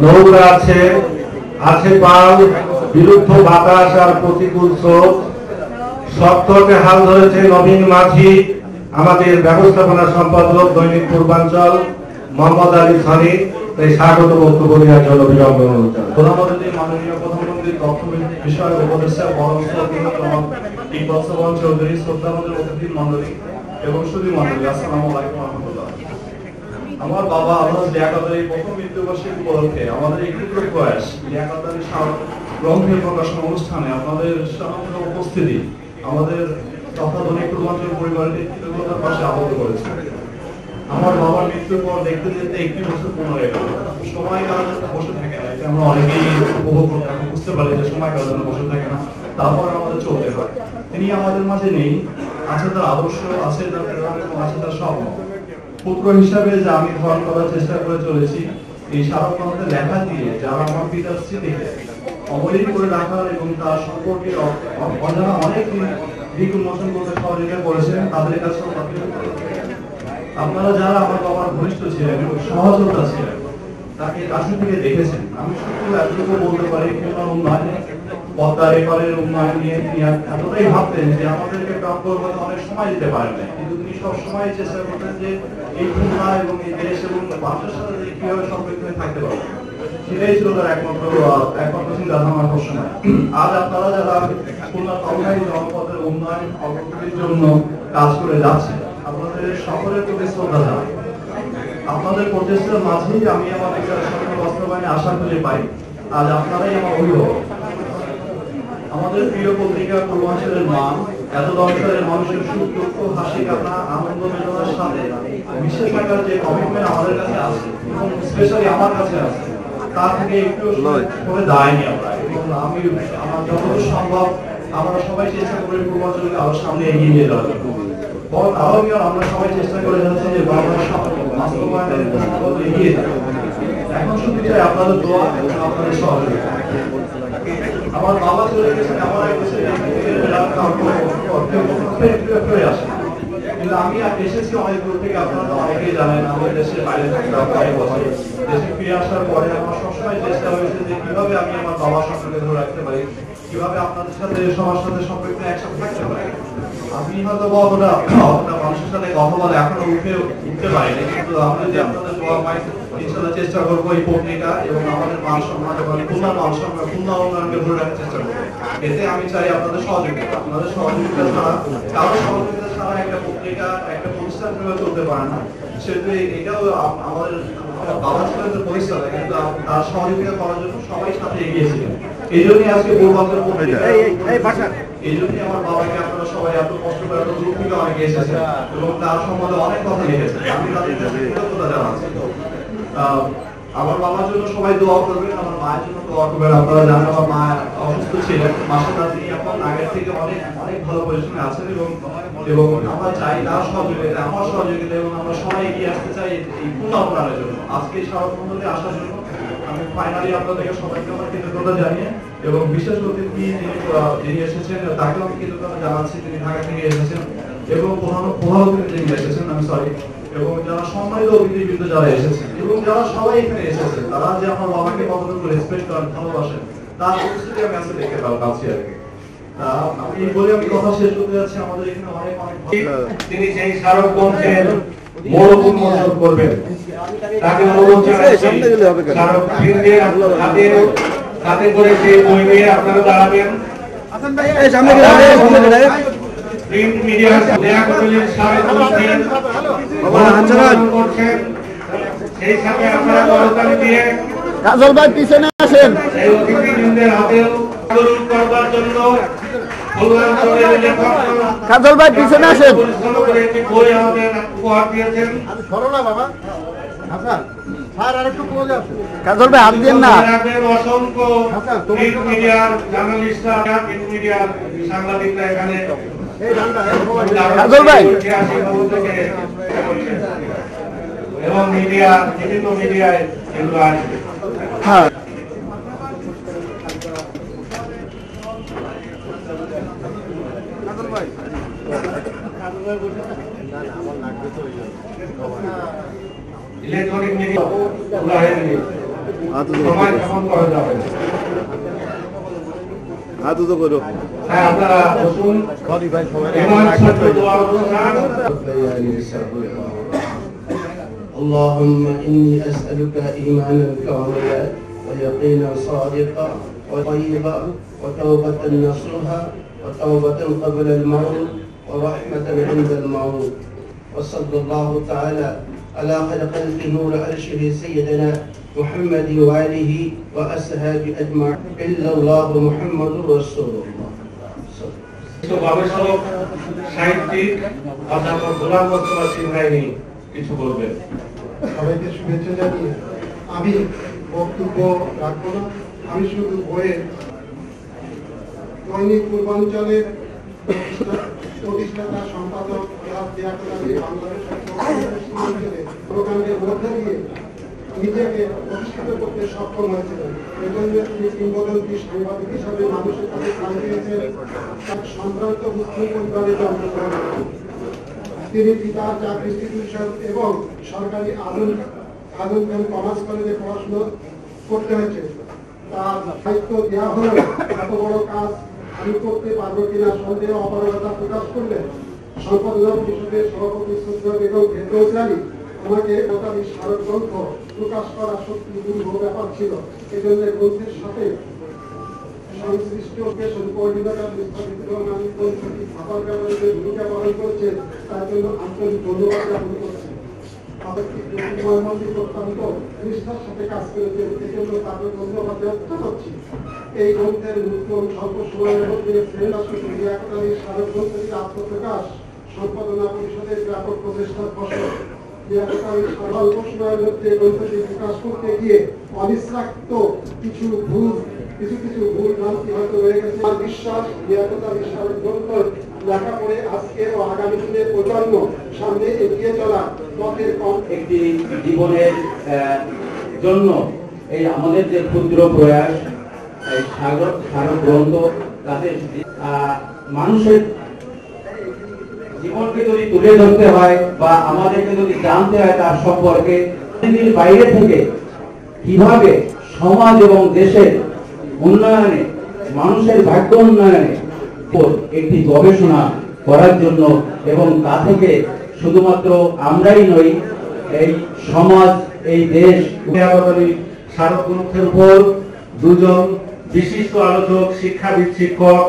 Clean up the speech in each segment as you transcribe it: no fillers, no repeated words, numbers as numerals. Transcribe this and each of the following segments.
নৌকা আছে, আছে পাল, বিরুদ্ধ বাতাস আর প্রতিকূল স্রোত। সপ্তাহে হাল ধরেছে নবীন মাঝি, আমাদের ব্যবস্থাপনা সম্পাদক দৈনিক পূর্বাঞ্চল মোহাম্মদ আলী সানি। তাই স্বাগত বক্তব্য দেওয়ার জন্য বিলম্ব অনুরোধ। প্রধানমন্ত্রী মাননীয় প্রধানমন্ত্রী তথ্য বিষয়ক উপদেষ্টা ইকবাল সালাম চৌধুরী, শ্রদ্ধামন্ত্রী অতিথি মন্ডলী এবং সুধী মন্ডলী, আসসালামু আলাইকুম রহমতুল্লাহ। আমার বাবা আলহাজ লিয়াকত আলীর প্রথম মৃত্যুবার্ষিকী উপলক্ষে আমাদের একটু প্রয়াস লিয়াকত আলী গ্রন্থের প্রকাশনা অনুষ্ঠানে আপনাদের সামনে উপস্থিতি আমাদের তথাধনিক পূর্বাঞ্চল পরিবারের কৃতজ্ঞতার পাশে আবদ্ধ করেছে। আমার বাবার মৃত্যুর পর দেখতে দেখতে 1 বছর পূর্ণ হয়ে গেল। সময় কারোর জন্য বসে থাকে না, এটা আমরা অনেকেই উপভোগ করতে বুঝতে পারি যে সময় কারোর জন্য বসে থাকে না, তারপর আমাদের চলতে হয়। তিনি আমাদের মাঝে নেই, আছে তার আদর্শ, আছে তার প্রেরণা, আছে তার স্বপ্ন। পুত্র হিসাবে যা আমি ধারণ করার চেষ্টা করে চলেছি, এই স্মারকগ্রন্থে লেখা দিয়ে যারা আমার পিতার স্মৃতিকে অমলিন করে রাখার এবং তার সম্পর্কে অজানা অনেক দিক উন্মোচন করতে সহযোগিতা করেছেন, তাদের কাছে আপনারা যারা আমার বাবার ঘনিষ্ঠ ছিলেন, সহযোগিতা ছিলেন, তাকে কাছে থেকে দেখেছেন। আমি শুধু এতটুকু বলতে পারি, কোনো উন্নয়নে পদ্মার এপারের উন্নয়ন নিয়ে তিনি এতটাই ভাবতেন যে আমাদেরকে প্রাপ্য অনেক সময় দিতে পারেন না, কিন্তু তিনি সবসময় চেষ্টা করতেন যে এই খুলনা এবং এই দেশ এবং মানুষের সাথে কিভাবে সম্পৃক্ত হয়ে থাকতে পারবে, সেটাই ছিল তার একমাত্র চিন্তাধারা সবসময়। আজ আপনারা যারা খুলনার অবকারী জনপদের উন্নয়ন অগ্রগতির জন্য কাজ করে যাচ্ছেন, আপনাদের সকলের প্রতি শ্রদ্ধা জানাই। আপনাদের প্রচেষ্টার মাঝেই আমি আমার স্বপ্ন বাস্তবায়নে আশা খুঁজে পাই। আজ আপনারাই আমার অভিভাবক। আমাদের প্রিয় পত্রিকা পূর্বাঞ্চলের মা এত দরকারের মানুষের সুখ দুঃখ হাসি কান্না আনন্দ বেদনার সাথে মিশে থাকার যে কমিটমেন্ট আমাদের কাছে আছে এবং স্পেশালি আমার কাছে আছে, তা থেকে একটু করে দাঁড়াইনি আমরা। এবং আমি আমার যতদূর সম্ভব আমরা সবাই চেষ্টা করি পূর্বাঞ্চলকে আরো সামনে এগিয়ে নিয়ে যাওয়ার জন্য। আমরা সবাই চেষ্টা করে যাচ্ছি যে বাস্তবায়নের এগিয়ে যাবে। এখন শুধু চাই আপনাদের দোয়া এবং আপনাদের সহযোগিতা। আমার বাবা চলে গেছেন এমন এক দেশে আসে, কিন্তু আমি এসেছি অনেক দূর থেকে, আপনারা অনেকেই জানেন আমাদের দেশের বাইরে থাকতাম কয়েক বছর। দেশে ফিরে আসার পরে আমার সবসময় চেষ্টা হয়েছে যে কিভাবে আমি আমার বাবার সম্পর্কে ধরে রাখতে পারি, কিভাবে আপনাদের সাথে সবার সাথে সম্পর্কে একসাথে থাকতে পারি। আমি হয়তো অতটা মানুষের সাথে কথা বলে এখনো উঠতে পারিনি, কিন্তু আমি যদি আপনাদের দোয়া পাই ইনশাআল্লাহ চেষ্টা করবো এই পত্রিকা এবং আমাদের মান সম্মান এবং খুলনার মান সম্মান খুলনা উন্নয়নকে ধরে রাখার চেষ্টা করবো। এতে আমি চাই আপনাদের সহযোগিতা। আপনাদের সহযোগিতা ছাড়া, কারো সহযোগিতা ছাড়া একটা পত্রিকা একটা প্রতিষ্ঠান চলতে পারে না। সেহেতু এটাও আমাদের বাবা ছিলেন যে পরিশ্রম, কিন্তু তার সহযোগিতা করার জন্য সবাই সাথে এগিয়েছিলেন। এই জন্যই আজকে পূর্বাঞ্চল পত্রিকা, এই জন্যই আমার বাবাকে আপনারা সবাই এত কষ্ট করে এত দূর থেকে অনেকে এসেছেন এবং তার সম্বন্ধে অনেক কথা লিখেছেন। আমি তাদের কৃতজ্ঞতা জানাচ্ছি। আমার বাবার জন্য সবাই দোয়া করবেন, আমার মায়ের জন্য দোয়া করবেন। আপনারা জানেন আমার মা অসুস্থ ছিলেন, মাসাল্লাহ তিনি এখন আগের থেকে অনেক অনেক ভালো পজিশনে আছেন এবং আমরা চাই তার সহযোগিতা, আমার সহযোগিতা এবং আমরা সবাই এগিয়ে আসতে চাই এই খুলনা উন্নয়নের জন্য। আজকে স্মারকমণ্ডলে আসার জন্য আমি ফাইনালি আপনাদেরকে সবাইকে আমার কৃতজ্ঞতা জানিয়ে এবং বিশেষ অতিথি যিনি এসেছেন তাকেও আমি কৃতজ্ঞতা জানাচ্ছি, তিনি ঢাকা থেকে এসেছেন এবং প্রধান অতিথি যিনি এসেছেন, আমি সরি, এবং যারা সম্মানিত অতিথিবৃন্দ যারা এসেছেন এবং যারা সবাই এখানে এসেছেন, তারা যে আমার বাবাকে কতটুকু রেসপেক্ট করেন, ভালোবাসেন, তার পরিস্থিতি আমি আজকে দেখতে পাচ্ছি আর কি। আমি বলে আমি কথা শেষ করতে যাচ্ছি। আমাদের এখানে অনেক তিনি সেই স্মারকগ্রন্থের মোড়ক উন্মোচন করবেন, তাকে অনুরোধ জানাচ্ছি হাতে করে সেই বই নিয়ে আপনারা দাঁড়াবেন। প্রিন্ট মিডিয়া সেই সাথে আপনারা করতালি দিয়ে কাজল ভাই পিছনে আসেন। এই অতিথিবৃন্দের হাতে করবার জন্য কাজল ভাই পিছনে আসেন। বই আমাদের উপহার দিয়েছেন। কাজল ভাই হাত দিন না। অসংখ্য প্রিন্ট মিডিয়ার জার্নালিস্টরা, প্রিন্ট মিডিয়ার সাংবাদিকরা এখানে কাজল ভাই এবং মিডিয়া বিভিন্ন মিডিয়ায় এগুলো আসবে। হ্যাঁ ইলেকট্রনিক মিডিয়া সময় কেমন করা যাবে? হাত উঁচু করো। হ্যাঁ আপনারা বসুন। اللهم إني أسألك إيمانا كاملا ويقينا صادقا وطيبا وتوبة نصوحا وتوبة قبل الموت ورحمة عند الموت وصلى الله تعالى على خلق نور عرشه سيدنا محمد وآله وأصحابه أجمعين إلا الله محمد رسول الله. গবেষক সাহিত্যিক অধ্যাপক গোলাম মোস্তফা সিংহাইনি কিছু বলবেন। সবাইকে শুভেচ্ছা জানিয়ে আমি বক্তব্য রাখবো না, আমি শুধু বইয়ের দৈনিক পূর্বাঞ্চলের প্রতিষ্ঠাতা সম্পাদক বাংলাদেশের প্রোগ্রামের মধ্যে দিয়ে নিজেকে প্রতিষ্ঠিত করতে সক্ষম হয়েছিলেন। এজন্য তিনি কিংবদন্তি সাংবাদিক হিসাবে মানুষের কাছে প্রাণ পেয়েছেন। এক সম্ভ্রান্ত মুসলিম পরিবারে জন্মগ্রহণ করেন। তিনি পিতার চাকরি ইনস্টিটিউশন এবং সরকারি আদম কমার্স কলেজে পড়াশোনা করতে হয়েছে। তার দায়িত্ব দেওয়া হলো এত বড় কাজ আমি করতে পারবো কিনা সন্দেহ অপারগতা প্রকাশ করলেন। সম্পাদনা পরিষদের সভাপতি শ্রদ্ধা বেগম ফেরদৌস আলী আমাকে মোটামুটি স্মারক গ্রন্থ প্রকাশ করা সত্যি দুর্ভোগ ব্যাপার ছিল। এজন্য গ্রন্থের সাথে সংশ্লিষ্ট কোঅর্ডিনেটর ছাপার ব্যাপারে যে ভূমিকা পালন করছেন তার জন্য আন্তরিক ধন্যবাদ জ্ঞাপন করছি। অত্যন্ত নিষ্ঠার সাথে কাজ করেছেন, এজন্য তাকে ধন্যবাদ জানাচ্ছি। এই গ্রন্থের নতুন স্বল্প সময়ের মধ্যে স্মারক গ্রন্থটির আত্মপ্রকাশ সম্পাদনা পরিষদের ব্যাপক প্রচেষ্টার ফসল। স্বল্প সময়ের মধ্যে গ্রন্থটি প্রকাশ করতে গিয়ে অনিশ্চাক্ত কিছু ভুল ভ্রান্তি হয়তো রয়ে গেছে। আমার বিশ্বাস লিয়াকত আলী স্মারক গ্রন্থ লেখা পড়ে আজকের ও আগামী দিনের প্রজন্ম সামনে এগিয়ে চলা পথের একটি জীবনের জন্য এই আমাদের যে ক্ষুদ্র প্রয়াস স্মারক গ্রন্থ তাদের মানুষের জীবনকে যদি তুলে ধরতে হয় বা আমাদেরকে যদি জানতে হয় তার সম্পর্কে বাইরে থেকে কিভাবে সমাজ এবং দেশের উন্নয়নে মানুষের ভাগ্য উন্নয়নে একটি গবেষণা করার জন্য এবং তা থেকে শুধুমাত্র আমরাই নই, এই সমাজ এই দেশ স্মারক গ্রন্থের উপর দুজন বিশিষ্ট আলোচক শিক্ষাবিদ শিক্ষক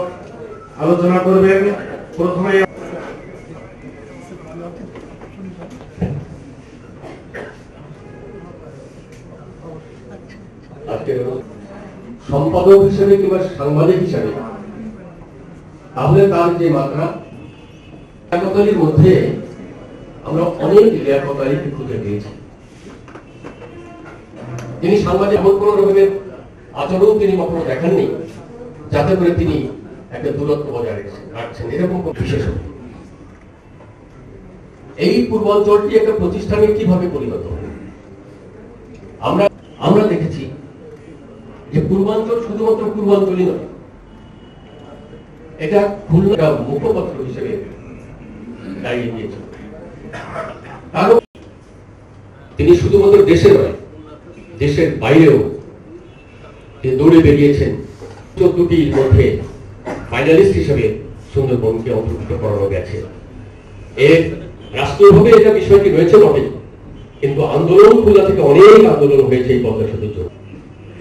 আলোচনা করবেন। প্রথমে সম্পাদক হিসেবে কিংবা সাংবাদিক হিসেবে তাহলে তার যে মাত্রা লিয়াকতালির মধ্যে আমরা অনেক লিয়াকতালিকে খুঁজে পেয়েছি। তিনি সাংবাদিক এমন কোন রকমের আচরণ তিনি কখনো দেখাননি যাতে করে তিনি একটা দূরত্ব বজায় রাখছেন, এরকম বিশেষত এই পূর্বাঞ্চলটি একটা প্রতিষ্ঠানে কিভাবে পরিণত হবে। আমরা দেখেছি যে পূর্বাঞ্চল শুধুমাত্র পূর্বাঞ্চলই নয়, এটা খুলনা মুখপত্র হিসেবে দাঁড়িয়ে দিয়েছে। কারণ তিনি শুধুমাত্র দেশে নয়, দেশের বাইরেও তিনি দৌড়ে বেরিয়েছেন। 14টির মধ্যে ফাইনালিস্ট হিসেবে সুন্দরবনকে অন্তর্ভুক্ত করানো গেছে। এর রাষ্ট্রীয়ভাবে এটা বিষয়টি রয়েছে বটে, কিন্তু আন্দোলন খুলনা থেকে অনেক আন্দোলন হয়েছে এই পদ্মা সেতুর জন্য।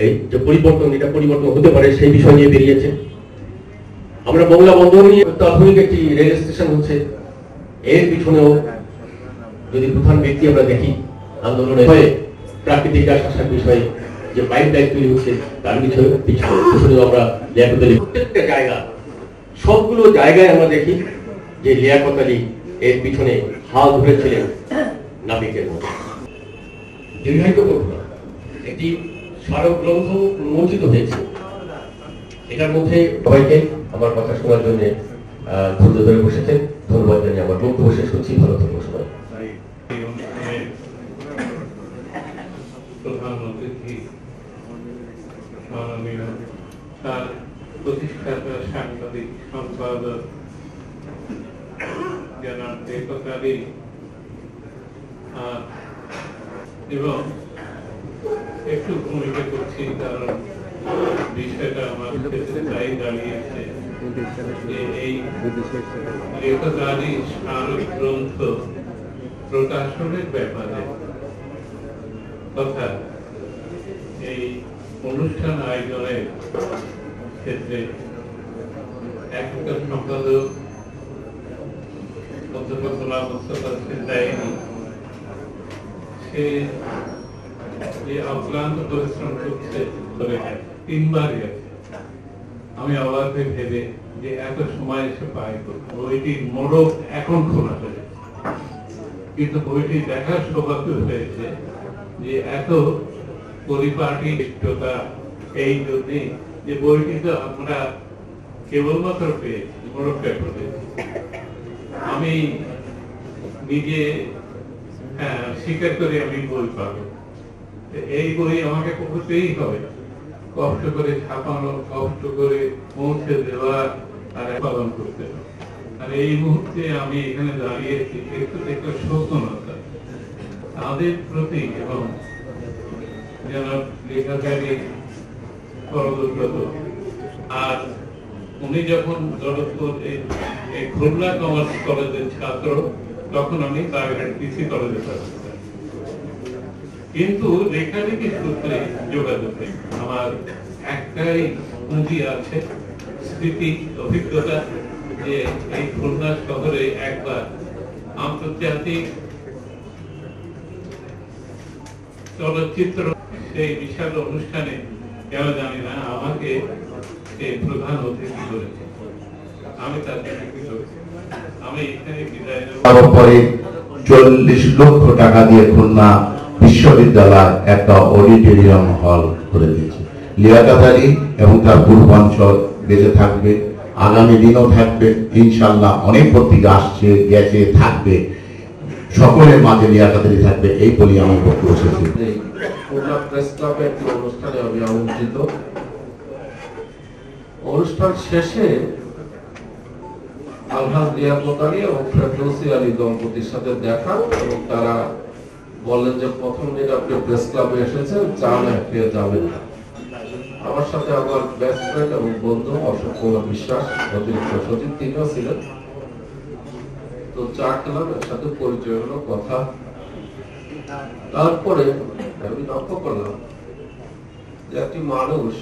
এই যে পরিবর্তন, এটা পরিবর্তন হতে পারে সেই বিষয় নিয়ে বেরিয়েছে। আমরা বাংলা বন্দর নিয়ে আধুনিক একটি রেল স্টেশন হচ্ছে, এর পিছনেও যদি প্রধান ব্যক্তি আমরা দেখি আন্দোলনে হয়ে প্রাকৃতিক গ্যাস আসার বিষয়ে যে পাইপ লাইন তৈরি হচ্ছে তার পিছনে আমরা লিয়াকত আলী প্রত্যেকটা জায়গা সবগুলো জায়গায় আমরা দেখি যে লিয়াকত আলী এর পিছনে হাল ধরেছিলেন নাবিকের মতো। দীর্ঘায়িত করব না, একটি স্মারক গ্রন্থ উন্মোচিত হয়েছে। এটার মধ্যে সবাইকে আমার কথা শোনার জন্য ধৈর্য ধরে বসেছেন, ধন্যবাদ জানিয়ে আমার বক্তব্য শেষ করছি। ভালো থাকবো সবাই। প্রধান অতিথি মাননীয় তার প্রতিষ্ঠাতা সাংবাদিক সম্পাদক জনাব লিয়াকত আলী এবং একটু ভূমিকা করছি কারণ বিষয়টা আমার ক্ষেত্রে তাই দাঁড়িয়েছে যে এই লিয়াকত আলী স্মারক গ্রন্থ প্রকাশনের ব্যাপারে তথা এই অনুষ্ঠান আয়োজনের ক্ষেত্রে একটা সম্পাদক অধ্যাপক গোলাম মোস্তফা সিংহাইনি সে যে অক্লান্ত পরিশ্রম করছে করে 3 বারই আছে। আমি অবাক হয়ে ভেবে যে এত সময় এসে পাই, বইটির মোড়ক এখন খোলা হয়েছে, কিন্তু বইটি দেখার সৌভাগ্য হয়েছে যে এত পরিপাটি ইষ্টতা এই জন্যে যে বইটি তো আমরা কেবলমাত্র পেয়েছি, মোড়কটা পেয়েছি। আমি নিজে স্বীকার করে আমি বই পাবো, এই বই আমাকে পড়তেই হবে, কষ্ট করে ছাপানো, কষ্ট করে পৌঁছে দেওয়া আর পালন করতে হবে। আর এই মুহূর্তে আমি এখানে দাঁড়িয়েছি একটু একটু সচেতনতা তাদের প্রতি, এবং যেন লেখাকারী করদব্রত। আর উনি যখন জগৎপুর এই খুলনা কমার্স কলেজের ছাত্র, তখন আমি বাগেরহাট পিসি কলেজে পড়তাম, কিন্তু লেখালেখির সূত্রে যোগাযোগ নেই। আমার একটাই পুঁজি আছে, স্মৃতি, অভিজ্ঞতা, যে এই খুলনা শহরে একবার আন্তর্জাতিক চলচ্চিত্র সেই বিশাল অনুষ্ঠানে, কেন জানি না, আমাকে প্রধান অতিথি করেছে। আমি তাদের আমি এখানে বিদায় নেব। পরে 40 লক্ষ টাকা দিয়ে খুলনা বিশ্ববিদ্যালয় একটা অডিটোরিয়াম হল করে দিয়েছে। লিয়াকত আলী এবং তার পূর্বাঞ্চল বেঁচে থাকবে, আগামী দিনও থাকবে ইনশাল্লাহ। অনেক পত্রিকা আসছে গেছে, থাকবে, সকলের মাঝে লিয়াকত আলী থাকবে, এই বলি আমি বক্তব্য শেষ করছি। খুলনা প্রেস ক্লাবে একটি অনুষ্ঠানে আমি আমন্ত্রিত। অনুষ্ঠান শেষে আলহাজ লিয়াকত আলী এবং ফেরদৌসী আলী দম্পতির সাথে দেখা, এবং তারা বললেন যে প্রথম দিন আপনি প্রেস ক্লাবে এসেছেন, চা না খেয়ে যাবেন না। আমার সাথে আমার বেস্ট ফ্রেন্ড এবং বন্ধু অশোক কুমার বিশ্বাস, অতিরিক্ত সচিব, তিনিও ছিলেন। তো চা খেলাম, এর সাথে পরিচয় হলো, কথা। তারপরে আমি লক্ষ্য করলাম যে একটি মানুষ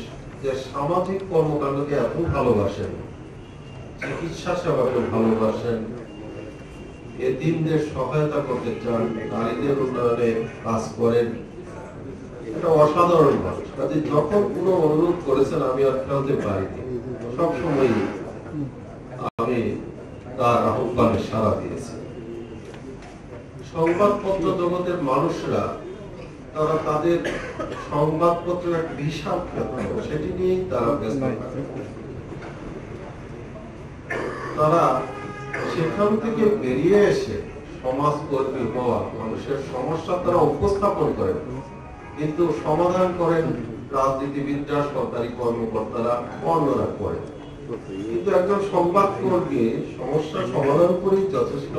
যে সামাজিক কর্মকাণ্ডকে এত ভালোবাসেন, চিকিৎসা সেবাকে ভালোবাসেন, এতিমদের সহায়তা করতে চান, নারীদের উন্নয়নে কাজ করেন, এটা অসাধারণ মানুষ। কাজে যখন কোনো অনুরোধ করেছেন আমি আর ফেলতে পারিনি, সবসময় আমি তার আহ্বানে সাড়া দিয়েছি। সংবাদপত্র জগতের মানুষরা তারা তাদের সংবাদপত্রের এক বিশাল ক্ষেত্র, সেটি নিয়েই তারা ব্যস্ত থাকে। তারা সেখান থেকে বেরিয়ে এসে সমাজকর্মী হওয়া, মানুষের সমস্যা তারা উপস্থাপন করেন, কিন্তু সমাধান করেন রাজনীতিবিদরা, সরকারি কর্মকর্তারা, অন্যরা করেন। কিন্তু একজন সংবাদকর্মী সমস্যা সমাধান করেই যথেষ্ট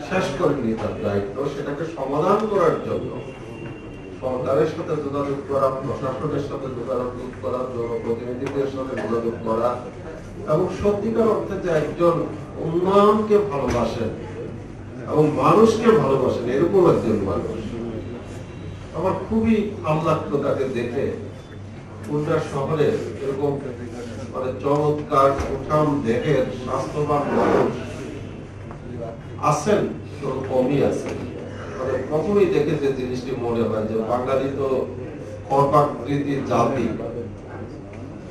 শেষ করেনি তার দায়িত্ব, সেটাকে সমাধান করার জন্য সরকারের সাথে যোগাযোগ করা, প্রশাসনের সাথে যোগাযোগ করা, জনপ্রতিনিধিদের সাথে যোগাযোগ করা, এবং সত্যিকার অর্থে যে একজন উন্নয়নকে ভালোবাসেন এবং মানুষকে ভালোবাসেন, এরকম একজন মানুষ। আমার খুবই ভালো লাগতো তাকে দেখে। খুলনা শহরে এরকম মানে চমৎকার উঠান দেখে স্বাস্থ্যবান মানুষ আছেন তো কমই আছেন। মানে প্রথমেই দেখে যে জিনিসটি মনে হয় যে বাঙালি তো কর্মাকৃতির জাতি,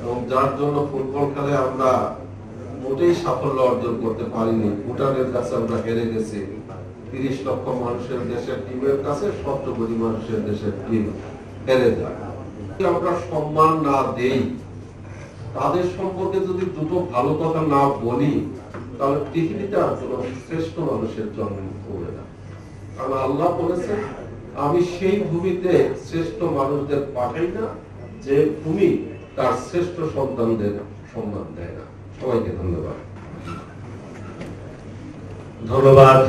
এবং যার জন্য ফুটবল খেলে আমরা মোটেই সাফল্য অর্জন করতে পারিনি। ভুটানের কাছে আমরা হেরে গেছি, 30 লক্ষ মানুষের দেশের টিমের কাছে 17 কোটি মানুষের দেশের টিম হেরে যায়। আমরা সম্মান না দেই, তাদের সম্পর্কে যদি দুটো ভালো কথা না বলি, তাহলে পৃথিবীতে আর কোনো শ্রেষ্ঠ মানুষের জন্ম হবে না। কারণ আল্লাহ বলেছেন, আমি সেই ভূমিতে শ্রেষ্ঠ মানুষদের পাঠাই না যে ভূমি তার শ্রেষ্ঠ সন্তানদের সম্মান দেয় না। সবাইকে ধন্যবাদ। ধন্যবাদ।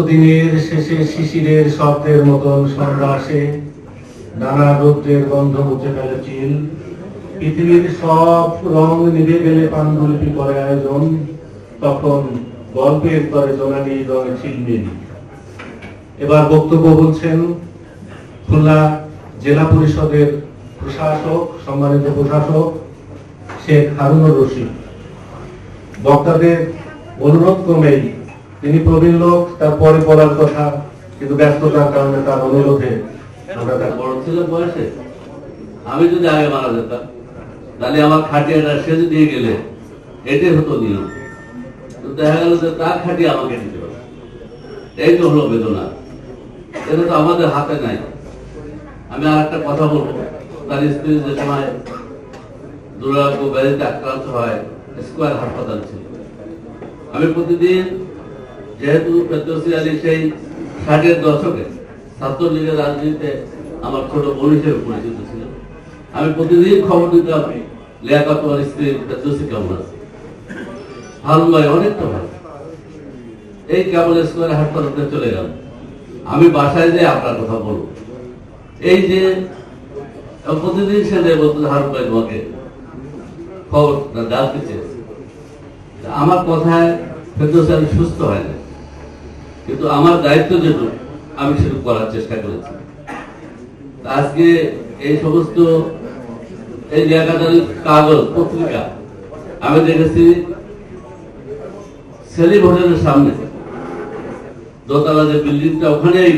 দিনের শেষে শিশিরের শব্দের মতন সন্ধ্যা আসে, নানা রৌদ্রের গন্ধ মুছে ফেলে চিল, পৃথিবীর সব রং নিভে গেলে পাণ্ডুলিপি করে আয়োজন, তখন গল্পের তরে জোনালি রঙে ছিলমিল। এবার বক্তব্য বলছেন খুলনা জেলা পরিষদের প্রশাসক, সম্মানিত প্রশাসক শেখ হারুনুর রশিদ। বক্তাদের অনুরোধ ক্রমেই, তিনি প্রবীণ লোক, তারপরে বলার কথা, কিন্তু ব্যস্ততার কারণে তার অনুরোধে বড় ছিল বয়সে, আমি যদি আগে মারা যেতাম তাহলে আমার খাটিয়াটা সে দিয়ে গেলে এটাই হতো নিয়ম। তো দেখা গেল যে তার খাটিয়া আমাকে দিতে পারে, এই তো হলো বেদনা। এটা তো আমাদের হাতে নাই। আমি আর একটা কথা বলবো, তার স্ত্রী যে সময় দুর্গাপুর ব্যাধিতে আক্রান্ত হয়, স্কোয়ার হাসপাতাল ছিল। আমি প্রতিদিন, যেহেতু ফেরদৌসী আলী সেই 60-এর দশকে ছাত্রলীগের রাজনীতিতে আমার ছোট বোন হিসেবে পরিচিত ছিল, আমি প্রতিদিন খবর দিতাম লিয়াকত ওর স্ত্রী ফেরদৌসী কেমন আছে। ভালো ভাই, অনেকটা ভালো। এই কেবল স্কোয়ার হাসপাতালে চলে গেল। আমি বাসায় যে আপনার কথা বলবো, এই যে প্রতিদিন সে যে বলতো হারুন ভাই তোমাকে খবর জানতে চেয়েছে। আমার কথায় ফেরদৌসী আলী সুস্থ হয় না, কিন্তু আমার দায়িত্ব যেটুকু আমি সেটুকু করার চেষ্টা করেছি। আজকে এই সমস্ত এই লিয়াকত কাগজ পত্রিকা আমি দেখেছি সেলিম হোটেলের সামনে দোতলা যে বিল্ডিংটা, ওখানেই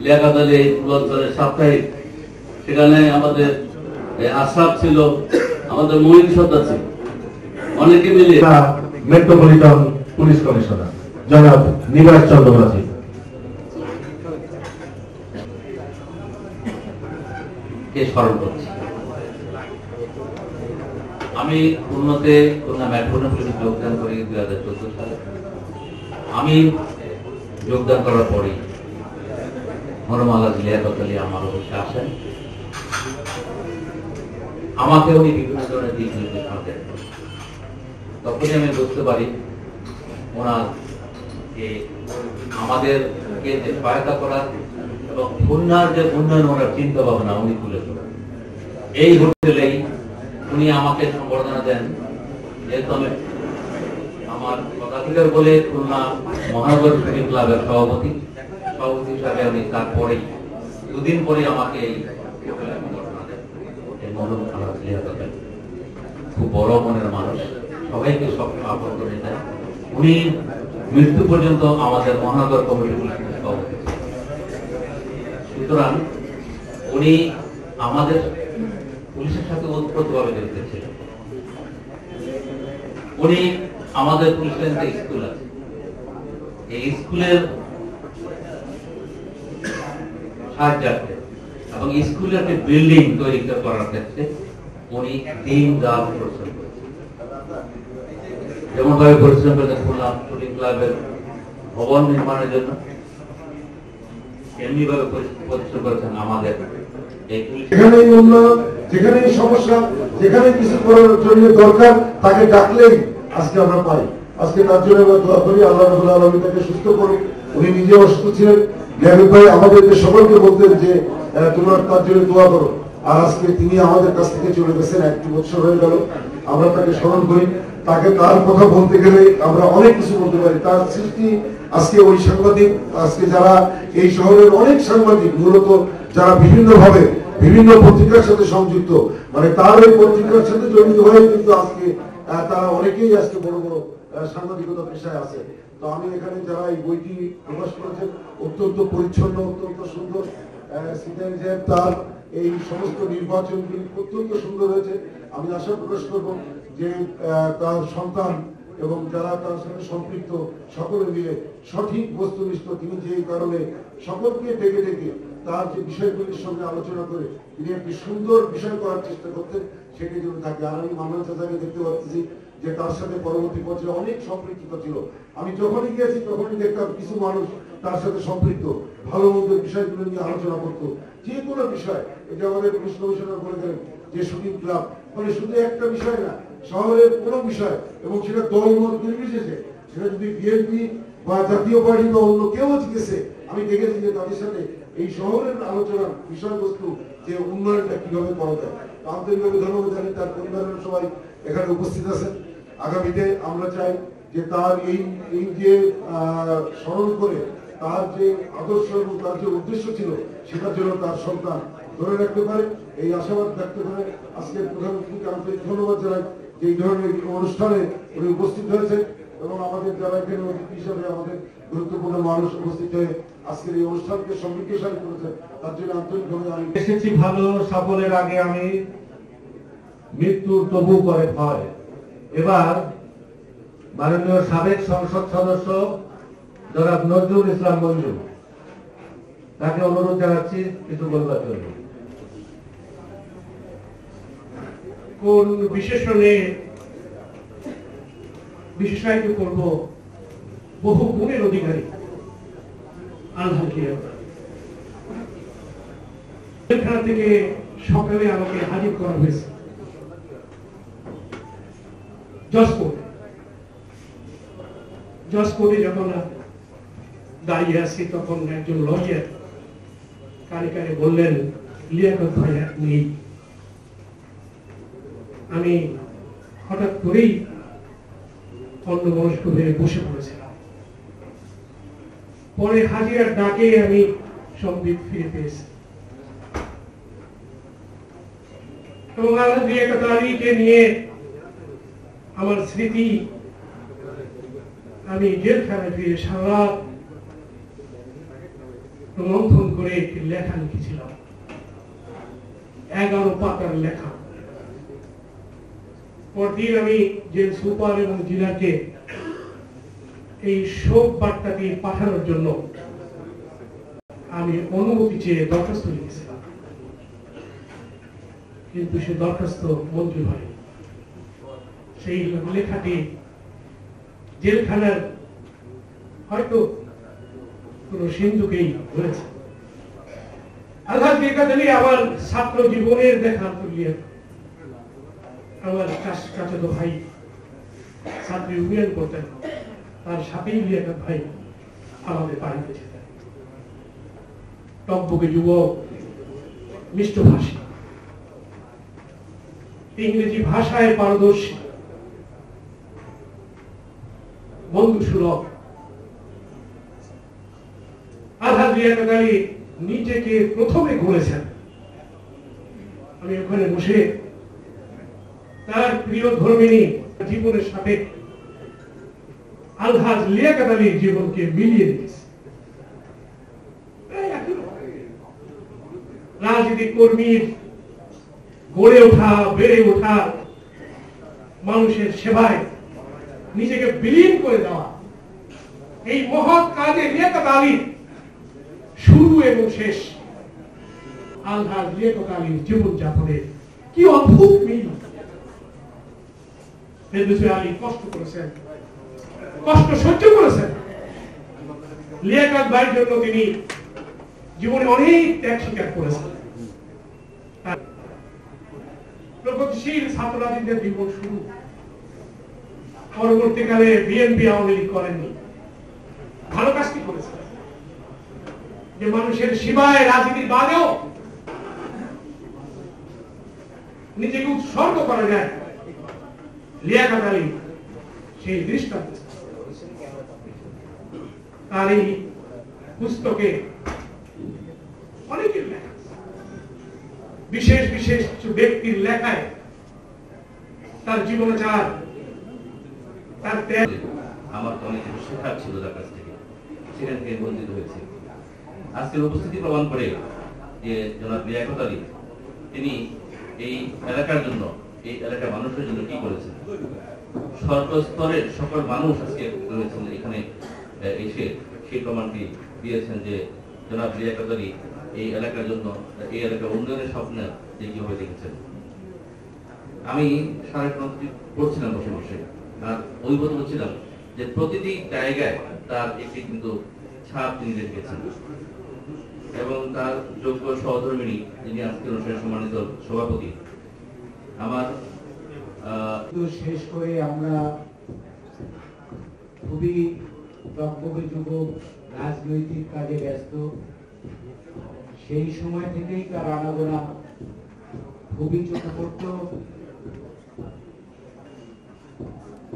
লিয়াকত আলী এই অঞ্চলের সাপ্তাহিক, সেখানে আমাদের আশরাফ ছিল, আমাদের মহিন সত্তা ছিল, অনেকে মিলে মেট্রোপলিটন পুলিশ কমিশনার জনাব নিবাস চন্দ্র মাঝি। কে স্মরণ করছি। আমি খুলনাতে খুলনা মেট্রোপলিটনে যোগদান করি 2014 সালে। আমি যোগদান করার পরে মরহুম আলহাজ লিয়াকত আলী আমার অবশ্যই আসেন। আমাকে উনি বিভিন্ন ধরনের দিক নির্দেশনা দেন। তখনই আমি বুঝতে পারি ওনার আমাদেরকে যে সহায়তা করার এবং খুলনার যে উন্নয়ন ওনার চিন্তা ভাবনা উনি তুলে ধরেন। এই হোটেলেই উনি আমাকে সম্বর্ধনা দেন, যেহেতু আমি আমার পদাধিকার বলে খুলনা মহানগর ক্রিকেট ক্লাবের সভাপতি হিসাবে আমি তারপরেই দুদিন পরে আমাকে এই সম্বর্ধনা দেন। এই মরহুম আলহাজ লিয়াকত আলী খুব বড় মনের মানুষ, সবাইকে সব আপন করে দেন। উনি মৃত্যু পর্যন্ত আমাদের মহানগর কমিটির সভাপতি। সুতরাং উনি আমাদের পুলিশের সাথে ওতপ্রোতভাবে জড়িত ছিলেন। উনি আমাদের পুলিশের একটা স্কুল আছে, এই স্কুলের সাহায্যার্থে এবং স্কুলের একটা বিল্ডিং তৈরি করার ক্ষেত্রে উনি দিন রাত পরিশ্রম করেছেন। যেমন ভাবে পরিশ্রম করেছেন খুলনা ফুটবল ক্লাবের ভবন নির্মাণের জন্য, এমনি ভাবে পরিশ্রম করেছেন আমাদের এই পুলিশ। যেখানেই উন্নয়ন, যেখানেই সমস্যা, যেখানে কিছু করার জন্য দরকার, তাকে ডাকলেই আজকে আমরা পাই। আজকে তার জন্য আমরা দোয়া করি, আল্লাহ রাব্বুল আলামিন তাকে সুস্থ করুন। উনি নিজে অসুস্থ ছিলেন। লিয়াকত ভাই আমাদেরকে সকলকে বলতেন যে তোমরা তার জন্য দোয়া করো। আর আজকে তিনি আমাদের কাছ থেকে চলে গেছেন, 1 বছর হয়ে গেল। আমরা তাকে স্মরণ করি। তাকে তার কথা বলতে গেলে আমরা অনেক কিছু বলতে পারি। তার সৃষ্টি আজকে ওই সাংবাদিক, আজকে যারা এই শহরের অনেক সাংবাদিক মূলত যারা বিভিন্নভাবে বিভিন্ন পত্রিকার সাথে সংযুক্ত, মানে তার এই পত্রিকার সাথে জড়িত হয়ে কিন্তু আজকে তারা অনেকেই আজকে বড় বড় সাংবাদিকতা পেশায় আছে। তো আমি এখানে যারা এই বইটি প্রকাশ করেছেন, অত্যন্ত পরিচ্ছন্ন, অত্যন্ত সুন্দর, তার এই সমস্ত নির্বাচনগুলি অত্যন্ত সুন্দর হয়েছে। আমি আশা প্রকাশ করব যে তার সন্তান এবং যারা তার সাথে সম্পৃক্ত সকলে মিলে সঠিক বস্তুনিষ্ঠ, তিনি যে কারণে সকলকে ডেকে ডেকে তার যে বিষয়গুলির সঙ্গে আলোচনা করে তিনি একটি সুন্দর বিষয় করার চেষ্টা করতেন, সেটি যেন থাকে। আর আমি মান্নান চাচাকে দেখতে পাচ্ছি যে তার সাথে পরবর্তী পর্যায়ে অনেক সম্পৃক্ততা ছিল। আমি যখনই গিয়েছি তখনই দেখতাম কিছু মানুষ তার সাথে সম্পৃক্ত, ভালো মন্দ বিষয়গুলো নিয়ে আলোচনা করতো, যে কোনো বিষয়। এটা আমাদের পুলিশ কমিশনার বলে গেলেন যে শুটিং ক্লাব, মানে শুধু একটা বিষয় না, শহরের কোনো বিষয়, এবং সেটা দল মত নির্বিশেষে, সেটা যদি বিএনপি বা জাতীয় পার্টি বা অন্য কেউ জিজ্ঞেসে, আমি দেখেছি যে তাদের সাথে এই শহরের আলোচনার বিষয়বস্তু যে উন্নয়নটা কিভাবে করা যায়। আন্তরিকভাবে ধন্যবাদ জানাই। তার পরিবারের সবাই এখানে উপস্থিত আছেন। আগামীতে আমরা চাই যে তার এই যে স্মরণ করে তার যে আদর্শ এবং তার যে উদ্দেশ্য ছিল সেটার জন্য তার সন্তান ধরে রাখতে পারে, এই আশাবাদ ব্যক্ত করে আজকে প্রধানমন্ত্রীকে আন্তরিক ধন্যবাদ জানাই যে এই ধরনের অনুষ্ঠানে উনি উপস্থিত হয়েছেন। এবং আমাদের যারা এখানে অতিথি হিসাবে আমাদের গুরুত্বপূর্ণ মানুষ উপস্থিত হয়ে আজকের এই অনুষ্ঠানকে সমৃদ্ধশালী করেছে, তার জন্য আন্তরিকভাবে আমি এসেছি ভালো, সকলের আগে আমি মৃত্যুর তবু করে ভয়। এবার মাননীয় সাবেক সংসদ সদস্য জনাব নজরুল ইসলাম মঞ্জু, তাকে অনুরোধ জানাচ্ছি কিছু বলবার জন্য। কোন বিশেষণে বিশেষায়িত করব বহু গুণের অধিকারী জেলখানা থেকে সকালে আমাকে হাজির করা হয়েছে জজ কোর্টে যখন দাঁড়িয়ে আছি তখন একজন লয়ার কানে কানে বললেন, লিয়াকত ভাই নেই। আমি হঠাৎ করেই অন্যমনস্ক হয়ে বসে পড়েছিলাম। পরে হাজিরার ডাকে আমি সম্বিত ফিরে পেয়েছি এবং লিয়াকত আলীকে নিয়ে আমার স্মৃতি, আমি জেলখানায় ফিরে সারা মন্থন করে একটি লেখা লিখেছিলাম, 11 পাতার লেখা। পরদিন আমি জেল সুপার এবং জেলাকে এই শোক বার্তাটি পাঠানোর জন্য আমি অনুমতি চেয়ে দরখাস্ত লিখেছিলাম, কিন্তু সে দরখাস্ত মঞ্জুর হয়নি। সেই লেখাটি জেলখানার হয়তো কোন সিন্ধুকেই হয়েছে। আলহাজ লিয়াকত আলী আমার ছাত্র জীবনের দেখা তুলিয়া, আমার চাচাতো ভাই ছাত্র ইউনিয়ন করতেন, তার সাথেই লিয়াকত ভাই আমাদের বাড়িতে যেতেন। টকবকে যুবক, মিষ্টভাষী, ইংরেজি ভাষায় পারদর্শী, বন্ধুসুলভ। আলহাজ লিয়াকত আলী নিজেকে প্রথমে গড়েছেন। আমি ওখানে বসে তার প্রিয় ধর্মিনী জীবনের সাথে আলহাজ লিয়াকত আলীর জীবনকে মিলিয়ে দিয়েছে। রাজনীতি কর্মীর গড়ে ওঠা, বেড়ে ওঠা, মানুষের সেবায় নিজেকে বিলীন করে দেওয়া, এই মহৎ কাজে লিয়াকত আলীর শুরু এবং শেষ। আলহাজ লিয়াকত আলীর জীবন যাপনের কি অদ্ভুত মিল। ফেরদৌসী আলী কষ্ট করেছেন, কষ্ট সহ্য করেছেন। লিয়াকত ভাইয়ের জন্য তিনি জীবনে অনেক ত্যাগ স্বীকার করেছেন। প্রগতিশীল ছাত্র রাজনীতির জীবন শুরু, পরবর্তীকালে বিএনপি আওয়ামী লীগ করেননি, ভালো কাজটি করেছেন যে মানুষের সেবায় রাজনীতির বাদেও নিজেকে উৎসর্গ করা যায়। লিয়াকত আলী সেই দৃষ্টান্ত। তার এই পুস্তকে অনেকের লেখা, বিশেষ বিশেষ কিছু ব্যক্তির লেখায় তার জীবনাচার, তার ত্যাগ। আমার তো অনেক কিছু শেখার ছিল তার কাছ থেকে, সেখান থেকে বঞ্চিত হয়েছে। আজকের উপস্থিতি প্রমাণ করে যে জনাব লিয়াকত আলী তিনি এই এলাকার জন্য, এই এলাকার মানুষের জন্য কি করেছেন। সর্বস্তরের সকল মানুষ আজকে রয়েছেন এখানে এসে সেই প্রমাণটি দিয়েছেন যে জনাব লিয়াকত আলী এই এলাকার জন্য, এই এলাকার উন্নয়নের স্বপ্ন যে কিভাবে দেখেছেন। আমি সারা পড়ছিলাম বসে বসে, আর অভিভূত হচ্ছিলাম যে প্রতিটি জায়গায় তার একটি কিন্তু ছাপ তিনি রেখেছেন এবং তার যোগ্য সহধর্মিণী যিনি আজকের অনুষ্ঠানের সম্মানিত সভাপতি। আমার শেষ করে আমরা খুবই টকবকে যুবক, রাজনৈতিক কাজে ব্যস্ত। সেই সময় থেকেই তার আনাগোনা খুবই চোখে পড়ত।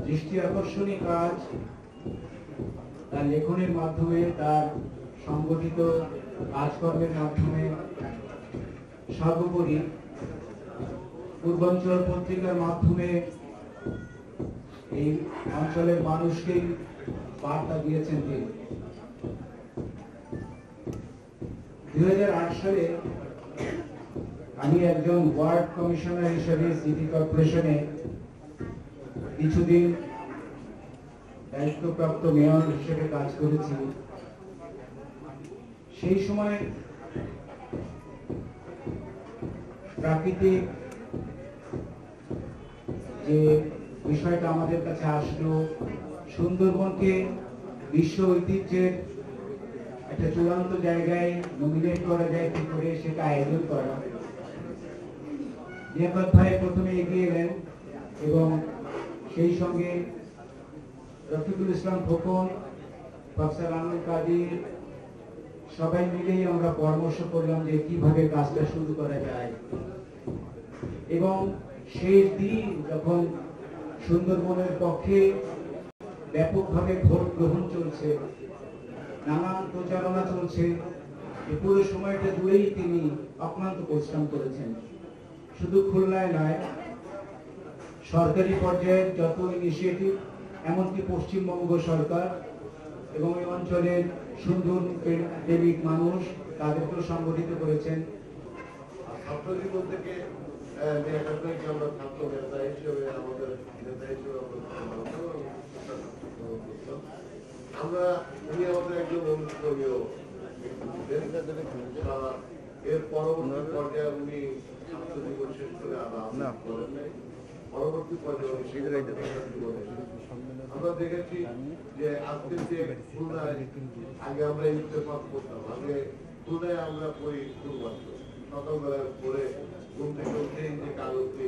দৃষ্টি আকর্ষণী কাজ তার লেখনের মাধ্যমে, তার সংগঠিত কাজকর্মের মাধ্যমে, সর্বোপরি পূর্বাঞ্চল পত্রিকার মাধ্যমে এই অঞ্চলের মানুষকেই বার্তা দিয়েছেন তিনি। 2008 সালে আমি একজন ওয়ার্ড কমিশনার হিসেবে সিটি কর্পোরেশনে কিছুদিন দায়িত্বপ্রাপ্ত মেয়র হিসেবে কাজ করেছি। সেই সময় প্রাকৃতিক যে বিষয়টা আমাদের কাছে আসলো, সুন্দরবনকে বিশ্ব ঐতিহ্যের একটা চূড়ান্ত জায়গায় নমিনেট করা যায় কি করে, সেটা আয়োজন করা। লিয়াকত ভাই প্রথমে এগিয়ে এলেন এবং সেই সঙ্গে রফিকুল ইসলাম খোকন, প্রফেসর আনোয়ার কাদির সবাই মিলেই আমরা পরামর্শ করলাম যে কিভাবে কাজটা শুরু করা যায়। এবং শেষ দিন যখন সুন্দরবনের পক্ষে ব্যাপকভাবে ভোট গ্রহণ চলছে, নানান প্রচারণা চলছে, এই পুরো সময়টা জুড়েই তিনি অক্লান্ত পরিশ্রম করেছেন। শুধু খুলনায় নয়, সরকারি পর্যায়ে যত ইনিশিয়েটিভ, এমনকি পশ্চিমবঙ্গ সরকার এবং এই অঞ্চলের সুন্দর প্রেমিক মানুষ তাদেরকেও সংগঠিত করেছেন। ছাত্রজীবন থেকে আমরা ছাত্র নেতা হিসেবে আমাদের নেতা হিসেবে আমরা উনি আমাদের একজন অনুকরণীয়। এর পরবর্তী পর্যায়ে উনি ছাত্র জীবন শেষ করে আবার করেন নাই। পরবর্তী পর্যায়ে আমরা দেখেছি যে আজকের যে খুলনায় আগে আমরা ইত্তেফাক করতাম, আগে খুলনায় আমরা পড়ি শুধুমাত্র সকালবেলায় পড়ে ঘুম থেকে উঠে যে কাগজটি